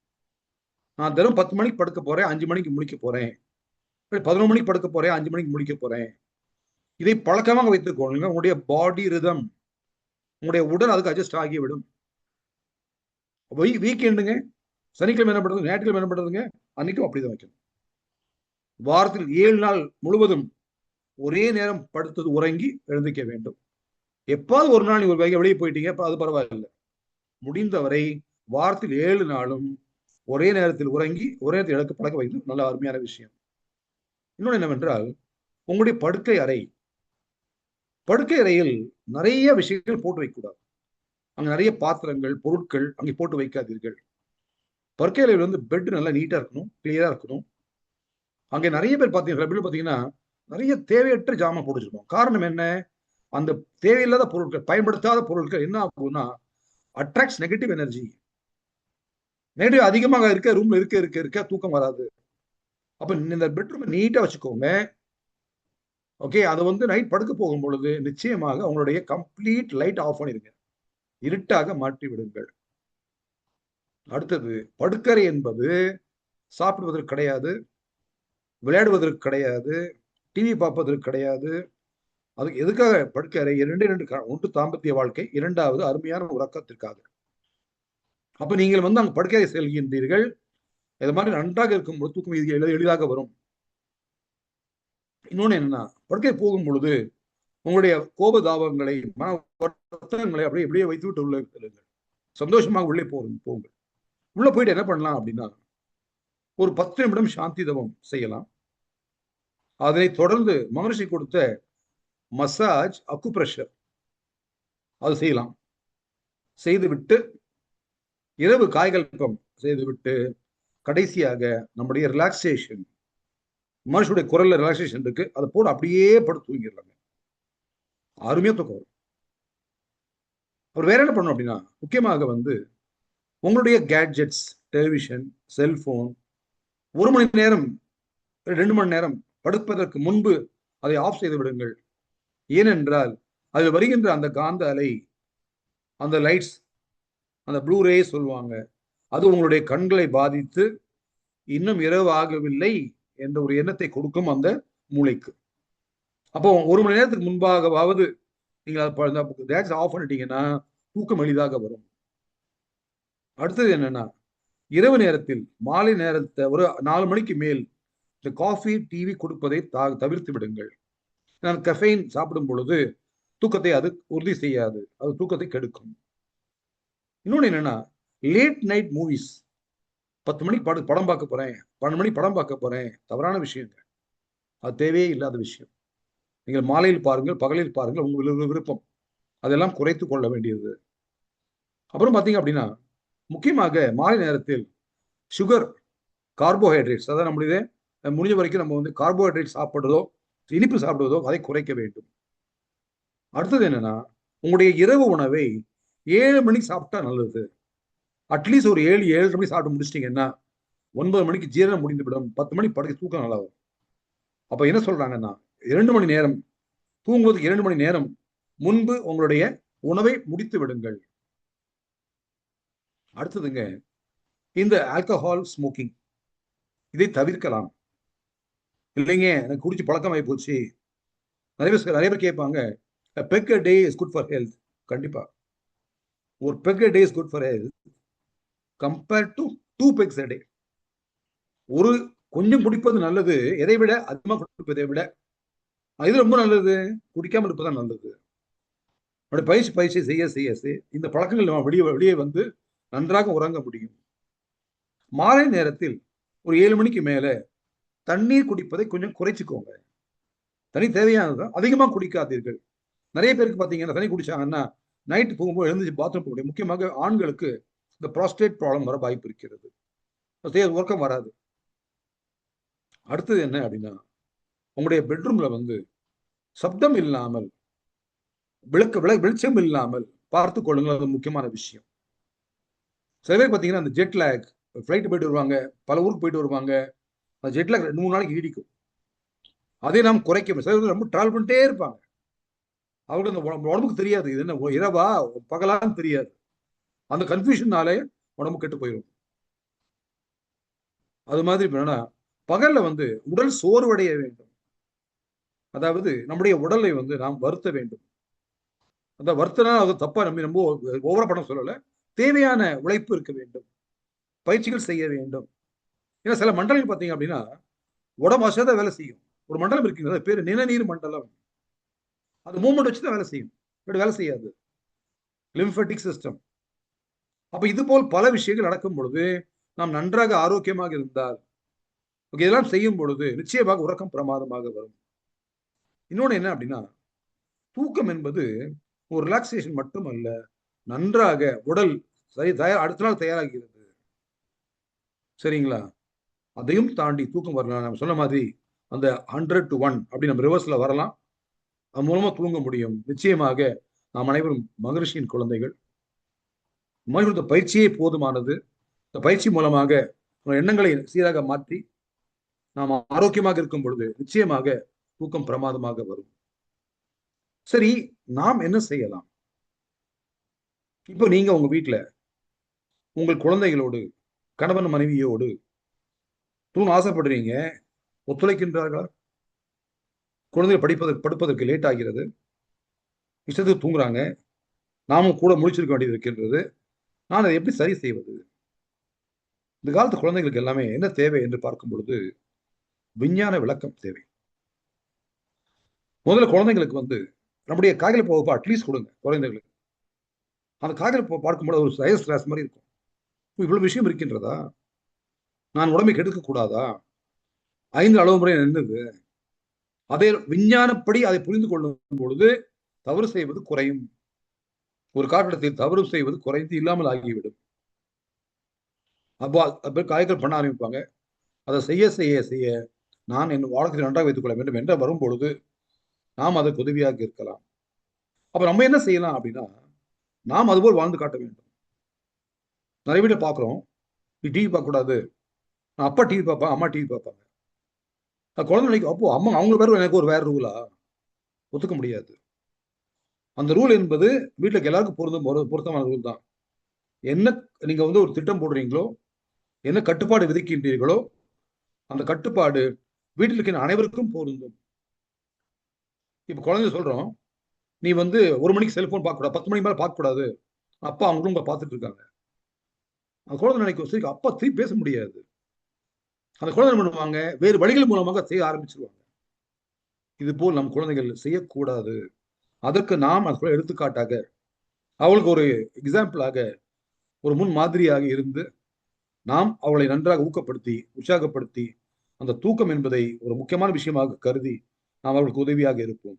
A: நான் தினம் 10 மணிக்கு படுக்க போறேன், 5 மணிக்கு முடிக்க போறேன், 11 மணிக்கு படுக்க போறேன், 5 மணிக்கு முடிக்க போறேன். இதை பழக்கமாக வைத்துக் கொள்ளுங்க. உங்களுடைய பாடி ரிதம், உங்களுடைய உடல் அதுக்கு அட்ஜஸ்ட் ஆகிவிடும். வீக்கெண்டுங்க, சனிக்கிழமை என்ன பண்றது, ஞாயிற்றுக்கிழமை என்ன பண்றதுங்க, அன்னைக்கும் அப்படிதான் வைக்கணும். வாரத்தில் 7 நாள் முழுவதும் ஒரே நேரம் படுத்தது உறங்கி எழுந்திருக்க வேண்டும். எப்பாவது ஒரு நாள் நீங்க வெளியே போயிட்டீங்க, அது பரவாயில்லை. முடிந்தவரை வாரத்தில் 7 நாளும் ஒரே நேரத்தில் உறங்கி ஒரே நேரத்தில் இழக்க பழக்க வைத்து நல்ல அருமையான விஷயம். இன்னொன்று என்னவென்றால், உங்களுடைய படுக்கை அறையில் நிறைய விஷயங்கள் போட்டு வைக்கக்கூடாது. அங்க நிறைய பாத்திரங்கள், பொருட்கள் அங்கே போட்டு வைக்காதீர்கள். படுக்கை அறையில் பெட் நல்லா நீட்டா இருக்கணும், கிளியரா இருக்கணும். அங்கே நிறைய பேர் பார்த்தீங்கன்னா நிறைய தேவையற்ற ஜாமான் போட்டு வச்சிருக்கோம். காரணம் என்ன? அந்த தேவையில்லாத பொருட்கள், பயன்படுத்தாத பொருட்கள் என்ன ஆகும்னா, அட்ராக்ட்ஸ் நெகட்டிவ் எனர்ஜி. நெகட்டிவ் அதிகமாக ரூம்ல இருக்க தூக்கம் வராது. அப்ப இந்த பெட்ரூம் நீட்டா வச்சுக்கோங்க. ஓகே, அது நைட் படுக்க போகும் பொழுது நிச்சயமாக உங்களுடைய கம்ப்ளீட் லைட் ஆஃப் பண்ணிருங்க, இருட்டாக மாற்றி விடுங்கள். அடுத்தது, படுக்கறை என்பது சாப்பிடுவதற்கு கிடையாது, விளையாடுவதற்கு கிடையாது, டிவி பார்ப்பதற்கு கிடையாது. அதுக்கு எதுக்காக படுக்கறை? 2 ஒன்று தாம்பத்திய வாழ்க்கை, 2வது அருமையான உறக்கத்திற்காக. அப்ப நீங்கள் அங்க படுக்கறை செல்கின்றீர்கள், இது மாதிரி நன்றாக இருக்கும்போது தூக்கம் எளிதாக வரும். இன்னொன்னு என்னன்னா, படுக்கை போகும் பொழுது உங்களுடைய கோபதாபங்களை, மன வருத்தங்களை அப்படியே எப்படியே வைத்து விட்டு உள்ள செல்லுங்கள். சந்தோஷமாக உள்ளே போங்கள். உள்ள போயிட்டு என்ன பண்ணலாம் அப்படின்னா, ஒரு 10 நிமிடம் சாந்தி தவம் செய்யலாம். அதனை தொடர்ந்து மகரிஷி கொடுத்த மசாஜ், அக்குப்ரெஷர் அது செய்யலாம். செய்துவிட்டு இரவு காய்கல்பம் செய்துவிட்டு கடைசியாக நம்முடைய ரிலாக்ஸேஷன், மனுஷனுடைய குரல்ல ரிலாக்ஸேஷன் இருக்கு, அதை போட்டு அப்படியே படுத்து தூங்கிடலாங்க. அருமையா தூக்கம் வரும். அவர் வேற என்ன பண்ணணும் அப்படின்னா, முக்கியமாக உங்களுடைய கேட்ஜெட்ஸ், டெலிவிஷன், செல்போன் 1 மணி நேரம் 2 மணி நேரம் படுப்பதற்கு முன்பு அதை ஆஃப் செய்து விடுங்கள். ஏனென்றால் அதில் வருகின்ற அந்த காந்த அலை, அந்த லைட்ஸ், அந்த ப்ளூ ரே சொல்லுவாங்க, அது உங்களுடைய கண்களை பாதித்து இன்னும் இரவு ஆகவில்லை என்ற ஒரு எண்ணத்தை கொடுக்கும் அந்த மூளைக்கு. அப்போ 1 மணி நேரத்துக்கு முன்பாகவாவது நீங்கள் ஆஃப் பண்ணிட்டீங்கன்னா தூக்கம் எளிதாக வரும். அடுத்தது என்னன்னா, இரவு நேரத்தில் மாலை நேரத்தை ஒரு 4 மணிக்கு மேல் இந்த காஃபி டிவி கொடுப்பதை தவிர்த்து விடுங்கள். நான் கஃபைன் சாப்பிடும் பொழுது தூக்கத்தை அது உறுதி செய்யாது, அது தூக்கத்தை கெடுக்கும். இன்னொன்று என்னன்னா, லேட் நைட் மூவிஸ், 10 மணிக்கு படம் பார்க்க போறேன், 12 மணிக்கு படம் பார்க்க போறேன், தவறான விஷயங்க. அது தேவையே இல்லாத விஷயம். நீங்கள் மாலையில் பாருங்கள், பகலில் பாருங்கள், உங்கள் விருப்பம். அதெல்லாம் குறைத்து கொள்ள வேண்டியது. அப்புறம் பார்த்தீங்க அப்படின்னா, முக்கியமாக மாலை நேரத்தில் சுகர், கார்போஹைட்ரேட்ஸ், அதாவது நம்மளுடைய முடிஞ்ச வரைக்கும் நம்ம வந்து கார்போஹைட்ரேட் சாப்பிடுறதோ, இனிப்பு சாப்பிடுவதோ அதை குறைக்க வேண்டும். அடுத்தது என்னன்னா, உங்களுடைய இரவு உணவை 7 மணிக்கு சாப்பிட்டா நல்லது. அட்லீஸ்ட் ஒரு 7-7:30 மணி சாப்பிட்டு முடிச்சிட்டீங்கன்னா 9 மணிக்கு ஜீரணம் முடிந்துவிடும். 10 மணி படுக்க தூக்கம் நல்லா வரும். அப்ப என்ன சொல்றாங்கன்னா, 2 மணி நேரம் தூங்குவதற்கு 2 மணி நேரம் முன்பு உங்களுடைய உணவை முடித்து விடுங்கள். அடுத்ததுங்க, இந்த ஆல்கஹால் ஸ்மோக்கிங், இதை தவிர்க்கலாம். இல்லைங்க எனக்கு குடிச்சு பழக்கமாகி போச்சு. நிறைய பேர் கேட்பாங்க, பெக் a day is good for health. கண்டிப்பா ஒரு பெக் a day is good for health compared to 2 pegs a day. ஒரு கொஞ்சம் குடிப்பது நல்லது, எதை விட அதிகமாக குடிப்பதை விட. இது ரொம்ப நல்லது, குடிக்காமல் இருப்பதுதான் நல்லது. பயிற்சி செய்ய செய்ய இந்த பழக்கங்கள் வெளியே வந்து நன்றாக உறங்க முடியும். மாலை நேரத்தில் ஒரு 7 மணிக்கு மேல தண்ணீர் குடிப்பதை கொஞ்சம் குறைச்சிக்கோங்க. தண்ணி தேவையானதுதான், அதிகமாக குடிக்காதீர்கள். நிறைய பேருக்கு பார்த்தீங்கன்னா தண்ணி குடிச்சாங்கன்னா நைட்டு தூங்கும்போது எழுந்துச்சு பாத்ரூம் போக முடியும். முக்கியமாக ஆண்களுக்கு இந்த ப்ராஸ்டேட் ப்ராப்ளம் வர வாய்ப்பு இருக்கிறது, உறக்கம் வராது. அடுத்தது என்ன அப்படின்னா, உங்களுடைய பெட்ரூம்ல வந்து சப்தம் இல்லாமல், வெளிச்சம் இல்லாமல் பார்த்து கொள்ளுங்கள். அது முக்கியமான விஷயம். சில பேர் பார்த்தீங்கன்னா அந்த ஜெட் லேக், ஃப்ளைட் போயிட்டு வருவாங்க, பல ஊருக்கு போயிட்டு வருவாங்க, அந்த ஜெட் லேக் 2-3 நாளைக்கு நீடிக்கும். அதை நாம் குறைக்க. சில பேர் ரொம்ப டிராவல் பண்ணிட்டே இருப்பாங்க, அவங்களுக்கு அந்த உடம்புக்கு தெரியாது இது என்ன இரவா பகலான்னு தெரியாது. அந்த கன்ஃபியூஷனாலே உடம்பு கெட்டு போயிடும். அது மாதிரி என்னன்னா, பகல்ல வந்து உடல் சோர்வடைய வேண்டும். அதாவது நம்முடைய உடலை வந்து நாம் வருத்த வேண்டும். அந்த வருத்தனா அது தப்பா நம்ம ஓவரா பண்ண சொல்லல. தேவையான உழைப்பு இருக்க வேண்டும், பயிற்சிகள் செய்ய வேண்டும். ஏன்னா சில மண்டலங்கள் பார்த்தீங்க அப்படின்னா உடம்பு அசைத வேலை செய்யும். ஒரு மண்டலம் இருக்குங்க, அது பேரு நிணநீர் மண்டலம். அது மூவ்மெண்ட் வச்சு தான் வேலை செய்யும், வேலை செய்யாது. லிம்ஃபெட்டிக் சிஸ்டம். அப்ப இது போல் பல விஷயங்கள் நடக்கும் பொழுது நாம் நன்றாக ஆரோக்கியமாக இருந்தால், இதெல்லாம் செய்யும் பொழுது நிச்சயமாக உறக்கம் பிரமாதமாக வரும். இன்னொன்னு என்ன அப்படின்னா, தூக்கம் என்பது ஒரு ரிலாக்ஸேஷன் மட்டும் அல்ல, நன்றாக உடல் அடுத்த நாள் தயாராகிறது. சரிங்களா? அதையும் தாண்டி தூக்கம் வரலாம். நம்ம சொன்ன மாதிரி அந்த 100 to 1 அப்படி நம்ம ரிவர்ஸ்ல வரலாம். அது மூலமா தூங்க முடியும். நிச்சயமாக நாம் அனைவரும் மகரிஷியின் குழந்தைகள். இந்த பயிற்சியே போதுமானது. இந்த பயிற்சி மூலமாக எண்ணங்களை சீராக மாற்றி நாம் ஆரோக்கியமாக இருக்கும் பொழுது நிச்சயமாக தூக்கம் பிரமாதமாக வரும். சரி, நாம் என்ன செய்யலாம்? இப்போ நீங்க உங்க வீட்டுல உங்கள் குழந்தைகளோடு, கணவன் மனைவியோடு தூங்க ஆசைப்படுறீங்க, ஒத்துழைக்கின்றார்களா? குழந்தைகள் படுப்பதற்கு லேட் ஆகிறது, இஷ்டத்துக்கு தூங்குறாங்க, நாமும் கூட முடிச்சிருக்க வேண்டியது இருக்கின்றது. நான் அதை எப்படி சரி செய்வது? இந்த காலத்து குழந்தைகளுக்கு எல்லாமே என்ன தேவை என்று பார்க்கும் பொழுது விஞ்ஞான விளக்கம் தேவை. முதல்ல குழந்தைங்களுக்கு வந்து நம்முடைய காய்கறி போக அட்லீஸ்ட் கொடுங்க குழந்தைகளுக்கு. அந்த காய்கறி பார்க்கும்போது ஒரு சயன்ஸ் கிளாஸ் மாதிரி இருக்கும். இவ்வளவு விஷயம் இருக்கின்றதா, நான் உடம்பை கெடுக்க கூடாதா, 5 அளவு முறை என்னது, அதை விஞ்ஞானப்படி அதை புரிந்து கொள்ளும் பொழுது தவறு செய்வது குறையும். ஒரு காலகட்டத்தில் தவறு செய்வது குறைந்து இல்லாமல் ஆகிவிடும். அப்போ காய்கறி பண்ண ஆரம்பிப்பாங்க. அதை செய்ய செய்ய செய்ய நான் என் வாழ்க்கையை நன்றாக வைத்துக் கொள்ள வேண்டும் என்று வரும் பொழுது நாம் அதற்கு உதவியாக இருக்கலாம். அப்ப நம்ம என்ன செய்யலாம் அப்படின்னா, நாம் அதுபோல் வாழ்ந்து காட்ட வேண்டும். நிறைய வீட்டை பார்க்கிறோம், டிவி பார்க்க கூடாது, அப்பா டிவி பார்ப்பாங்க, அம்மா டிவி பார்ப்பாங்க. குழந்தை நினைக்கும், அப்போ அம்மா அவங்க வேற எனக்கு ஒரு வேற ரூலா? ஒத்துக்க முடியாது. அந்த ரூல் என்பது வீட்டுக்கு எல்லாருக்கும் பொருத்தமான ரூல் தான். என்ன நீங்க வந்து ஒரு திட்டம் போடுறீங்களோ, என்ன கட்டுப்பாடு விதிக்கின்றீர்களோ, அந்த கட்டுப்பாடு வீட்டில் இருக்கிற அனைவருக்கும் பொருந்தும். இப்ப குழந்தை சொல்றோம், நீ வந்து 1 மணிக்கு செல்போன் பார்க்க கூடாது, 10 மணிக்கு மேல பார்க்க கூடாது, அப்பா அவங்க பார்த்துட்டு இருக்காங்க. அந்த குழந்தை நினைக்கும், சரி அப்பா திருப்பி பேச முடியாது. அந்த குழந்தை என்ன பண்ணுவாங்க, வேறு வழிகள் மூலமாக செய்ய ஆரம்பிச்சிருவாங்க. இது போல் நம் குழந்தைகள் செய்யக்கூடாது. அதற்கு நாம் அது எடுத்துக்காட்டாக, அவளுக்கு ஒரு எக்ஸாம்பிளாக, ஒரு முன் மாதிரியாக இருந்து நாம் அவளை நன்றாக ஊக்கப்படுத்தி உற்சாகப்படுத்தி அந்த தூக்கம் என்பதை ஒரு முக்கியமான விஷயமாக கருதி நாம் அவர்களுக்கு உதவியாக இருப்போம்.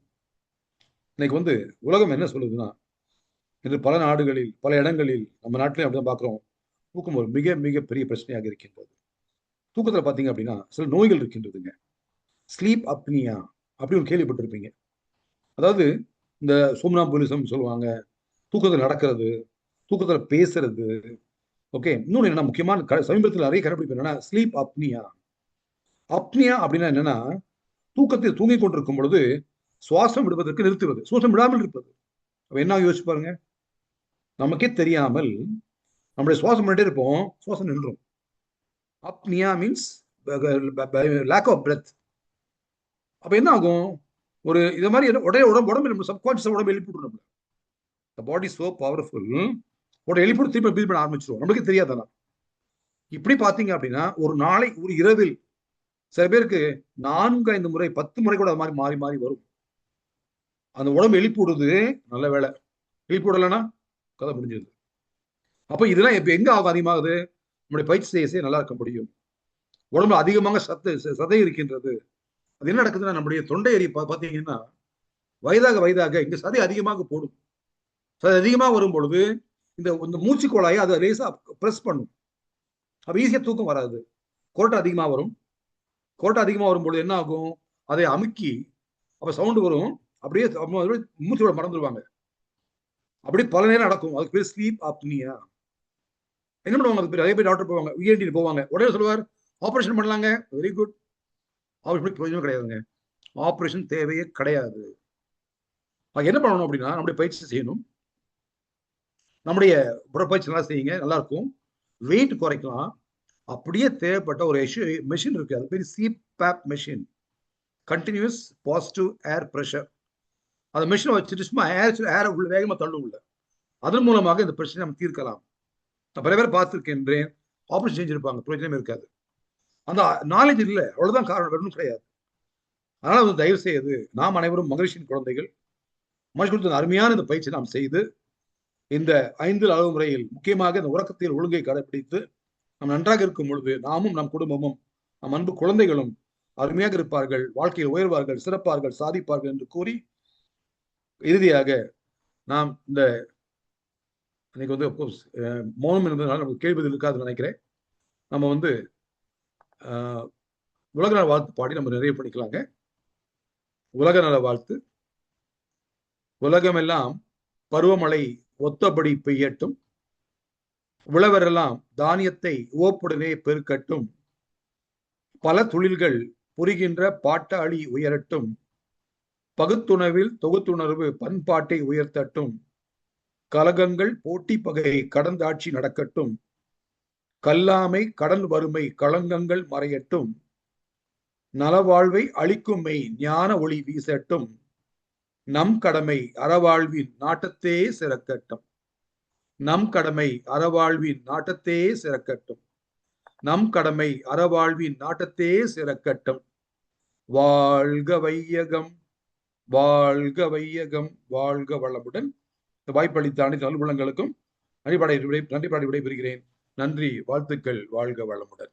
A: இன்னைக்கு உலகம் என்ன சொல்லுதுன்னா, இன்று பல நாடுகளில் பல இடங்களில் நம்ம நாட்டிலையும் அப்படிதான் பார்க்கிறோம், தூக்கம் ஒரு மிக மிக பெரிய பிரச்சனையாக இருக்கின்றது. தூக்கத்தில் பார்த்தீங்க அப்படின்னா சில நோய்கள் இருக்கின்றதுங்க. ஸ்லீப் அப்னியா அப்படி ஒரு கேள்விப்பட்டிருப்பீங்க. அதாவது இந்த சோம்னாம்புலிசம் சொல்லுவாங்க, தூக்கத்தில் நடக்கிறது, தூக்கத்தில் பேசுறது. ஓகே, இன்னொன்று என்னன்னா முக்கியமான சமீபத்தில் நிறைய கண்டுபிடிப்பு என்னன்னா ஸ்லீப் அப்னியா. அப்னியா அப்படின்னா என்னன்னா, தூக்கத்தில் தூங்கிக் கொண்டிருக்கும் பொழுது சுவாசம் விடுவதற்கு நிறுத்துவது, சுவாசம் விடாமல் இருப்பது. என்ன யோசிச்சு பாருங்க, நமக்கே தெரியாமல் நம்முடைய சுவாசம் பண்ணிட்டே இருப்போம், சுவாசம் நின்றும். Apnoea means lack of breath. அப்ப என்ன ஆகும், ஒரு இதை மாதிரி உடனே உடம்பு நம்ம சப்கான்ஷியஸ் உடம்பு எழுப்பிவிடும். நம்ம the body is so powerful, உடனே எழுப்பிவிட்டு திருப்பி பீல் பண்ண ஆரம்பிச்சிடும், நமக்கு தெரியாதா. இப்படி பாத்தீங்க அப்படின்னா ஒரு நாளை ஒரு இரவில் சில பேருக்கு 4-5 முறை 10 முறை கூட அது மாதிரி மாறி மாறி வரும். அந்த உடம்பு எழுப்பி விடுது, நல்ல வேலை. எழுப்பி விடலைன்னா கதை முடிஞ்சது. அப்ப இதெல்லாம் இப்ப எங்க அதிகமாகுது, நம்முடைய பயிற்சி செய்ய நல்லா இருக்க முடியும். உடம்புல அதிகமாக சதை இருக்கின்றது. அது என்ன நடக்குதுன்னா, நம்முடைய தொண்டை எரி பாத்தீங்கன்னா வயதாக வயதாக இங்க சதை அதிகமாக போடும். சதை அதிகமாக வரும் பொழுது இந்த மூச்சு குழாயை அதை லேசா பிரஸ் பண்ணும். அப்ப ஈஸியா தூக்கம் வராது. கொரட்டை அதிகமா வரும். கொரட்டை அதிகமா வரும்பொழுது என்ன ஆகும், அதை அமுக்கி அப்ப சவுண்ட் வரும், அப்படியே மூச்சோட மறந்துடுவாங்க. அப்படி பல நேரம் நடக்கும். அதுக்கு பேர் ஸ்லீப் அப்னியா. என்ன பண்ணுவாங்க, நிறைய பேர் டாக்டர் போவாங்க, இஎன்டி போவாங்க, உடனே சொல்லுவார் ஆபரேஷன் பண்ணலாங்க. Very good. ஆபரேஷன் பிரயோஜனம் கிடையாதுங்க. ஆபரேஷன் தேவையே கிடையாது. என்ன பண்ணணும் அப்படின்னா, நம்முடைய பயிற்சி செய்யணும். நம்முடைய உடற்பயிற்சி நல்லா செய்யுங்க, நல்லா இருக்கும். வெயிட் குறைக்கலாம். அப்படியே தேவைப்பட்ட ஒரு மெஷின் இருக்கு, அது பேர் சிபேப் மெஷின், கண்டினியூஸ் பாசிட்டிவ் ஏர் பிரஷர். அந்த மெஷினை வச்சுட்டு சும்மா ஏர் உள்ள வேகமா தள்ளும் உள்ள. அதன் மூலமாக இந்த பிரச்சனை நம்ம தீர்க்கலாம். நான் பல பேர் பார்த்துருக்கின்றேன், ஆபரேஷன் செஞ்சிருப்பாங்க, பிரயோஜனம் இருக்காது. அந்த நாலேஜ் இல்லை, அவ்வளவுதான் காரணம், வேணும் கிடையாது. அதனால தயவு செய்து நாம் அனைவரும் மகிழ்ச்சியின் குழந்தைகள். மகிழ்ச்சி கொடுத்த அருமையான இந்த பயிற்சி நாம் செய்து இந்த 5 அளவு முறையில் முக்கியமாக இந்த உறக்கத்தில் ஒழுங்கை கடைபிடித்து நாம் நன்றாக இருக்கும் பொழுது நாமும் நம் குடும்பமும் நம் அன்பு குழந்தைகளும் அருமையாக இருப்பார்கள், வாழ்க்கையில் உயர்வார்கள், சிறப்பார்கள், சாதிப்பார்கள் என்று கூறி இறுதியாக நாம் இந்த இன்னைக்கு மௌனம் என்பதனால நமக்கு கேள்வி இருக்காதுன்னு நினைக்கிறேன். நம்ம உலக நல வாழ்த்து பாடி நம்ம நிறைவு பண்ணிக்கலாங்க. உலக நல வாழ்த்து. உலகமெல்லாம் பருவமழை ஒத்தபடி பெய்யட்டும், உழவரெல்லாம் தானியத்தை உவப்புடனே பெருக்கட்டும், பல தொழில்கள் புரிகின்ற பாட்டாளி உயரட்டும், பகுத்துணவில் தொகுத்துணர்வு பண்பாட்டை உயர்த்தட்டும், கலகங்கள் போட்டி பகை கடந்தாட்சி நடக்கட்டும், கல்லாமை கடன் வறுமை களங்கங்கள் மறையட்டும், நலவாழ்வை அளிக்கும் மெய் ஞான ஒளி வீசட்டும், நம் கடமை அறவாழ்வின் நாட்டத்தே சிறக்கட்டும், நம் கடமை அறவாழ்வின் நாட்டத்தே சிறக்கட்டும், நம் கடமை அறவாழ்வின் நாட்டத்தே சிறக்கட்டும். வாழ்க வையகம், வாழ்க வையகம், வாழ்க வளமுடன். வாய்ப்பளித்த அனைத்து நல்புலங்களுக்கும் நன்றி பாடி விடைபெறுகிறேன். நன்றி, வாழ்த்துக்கள். வாழ்க வளமுடன்.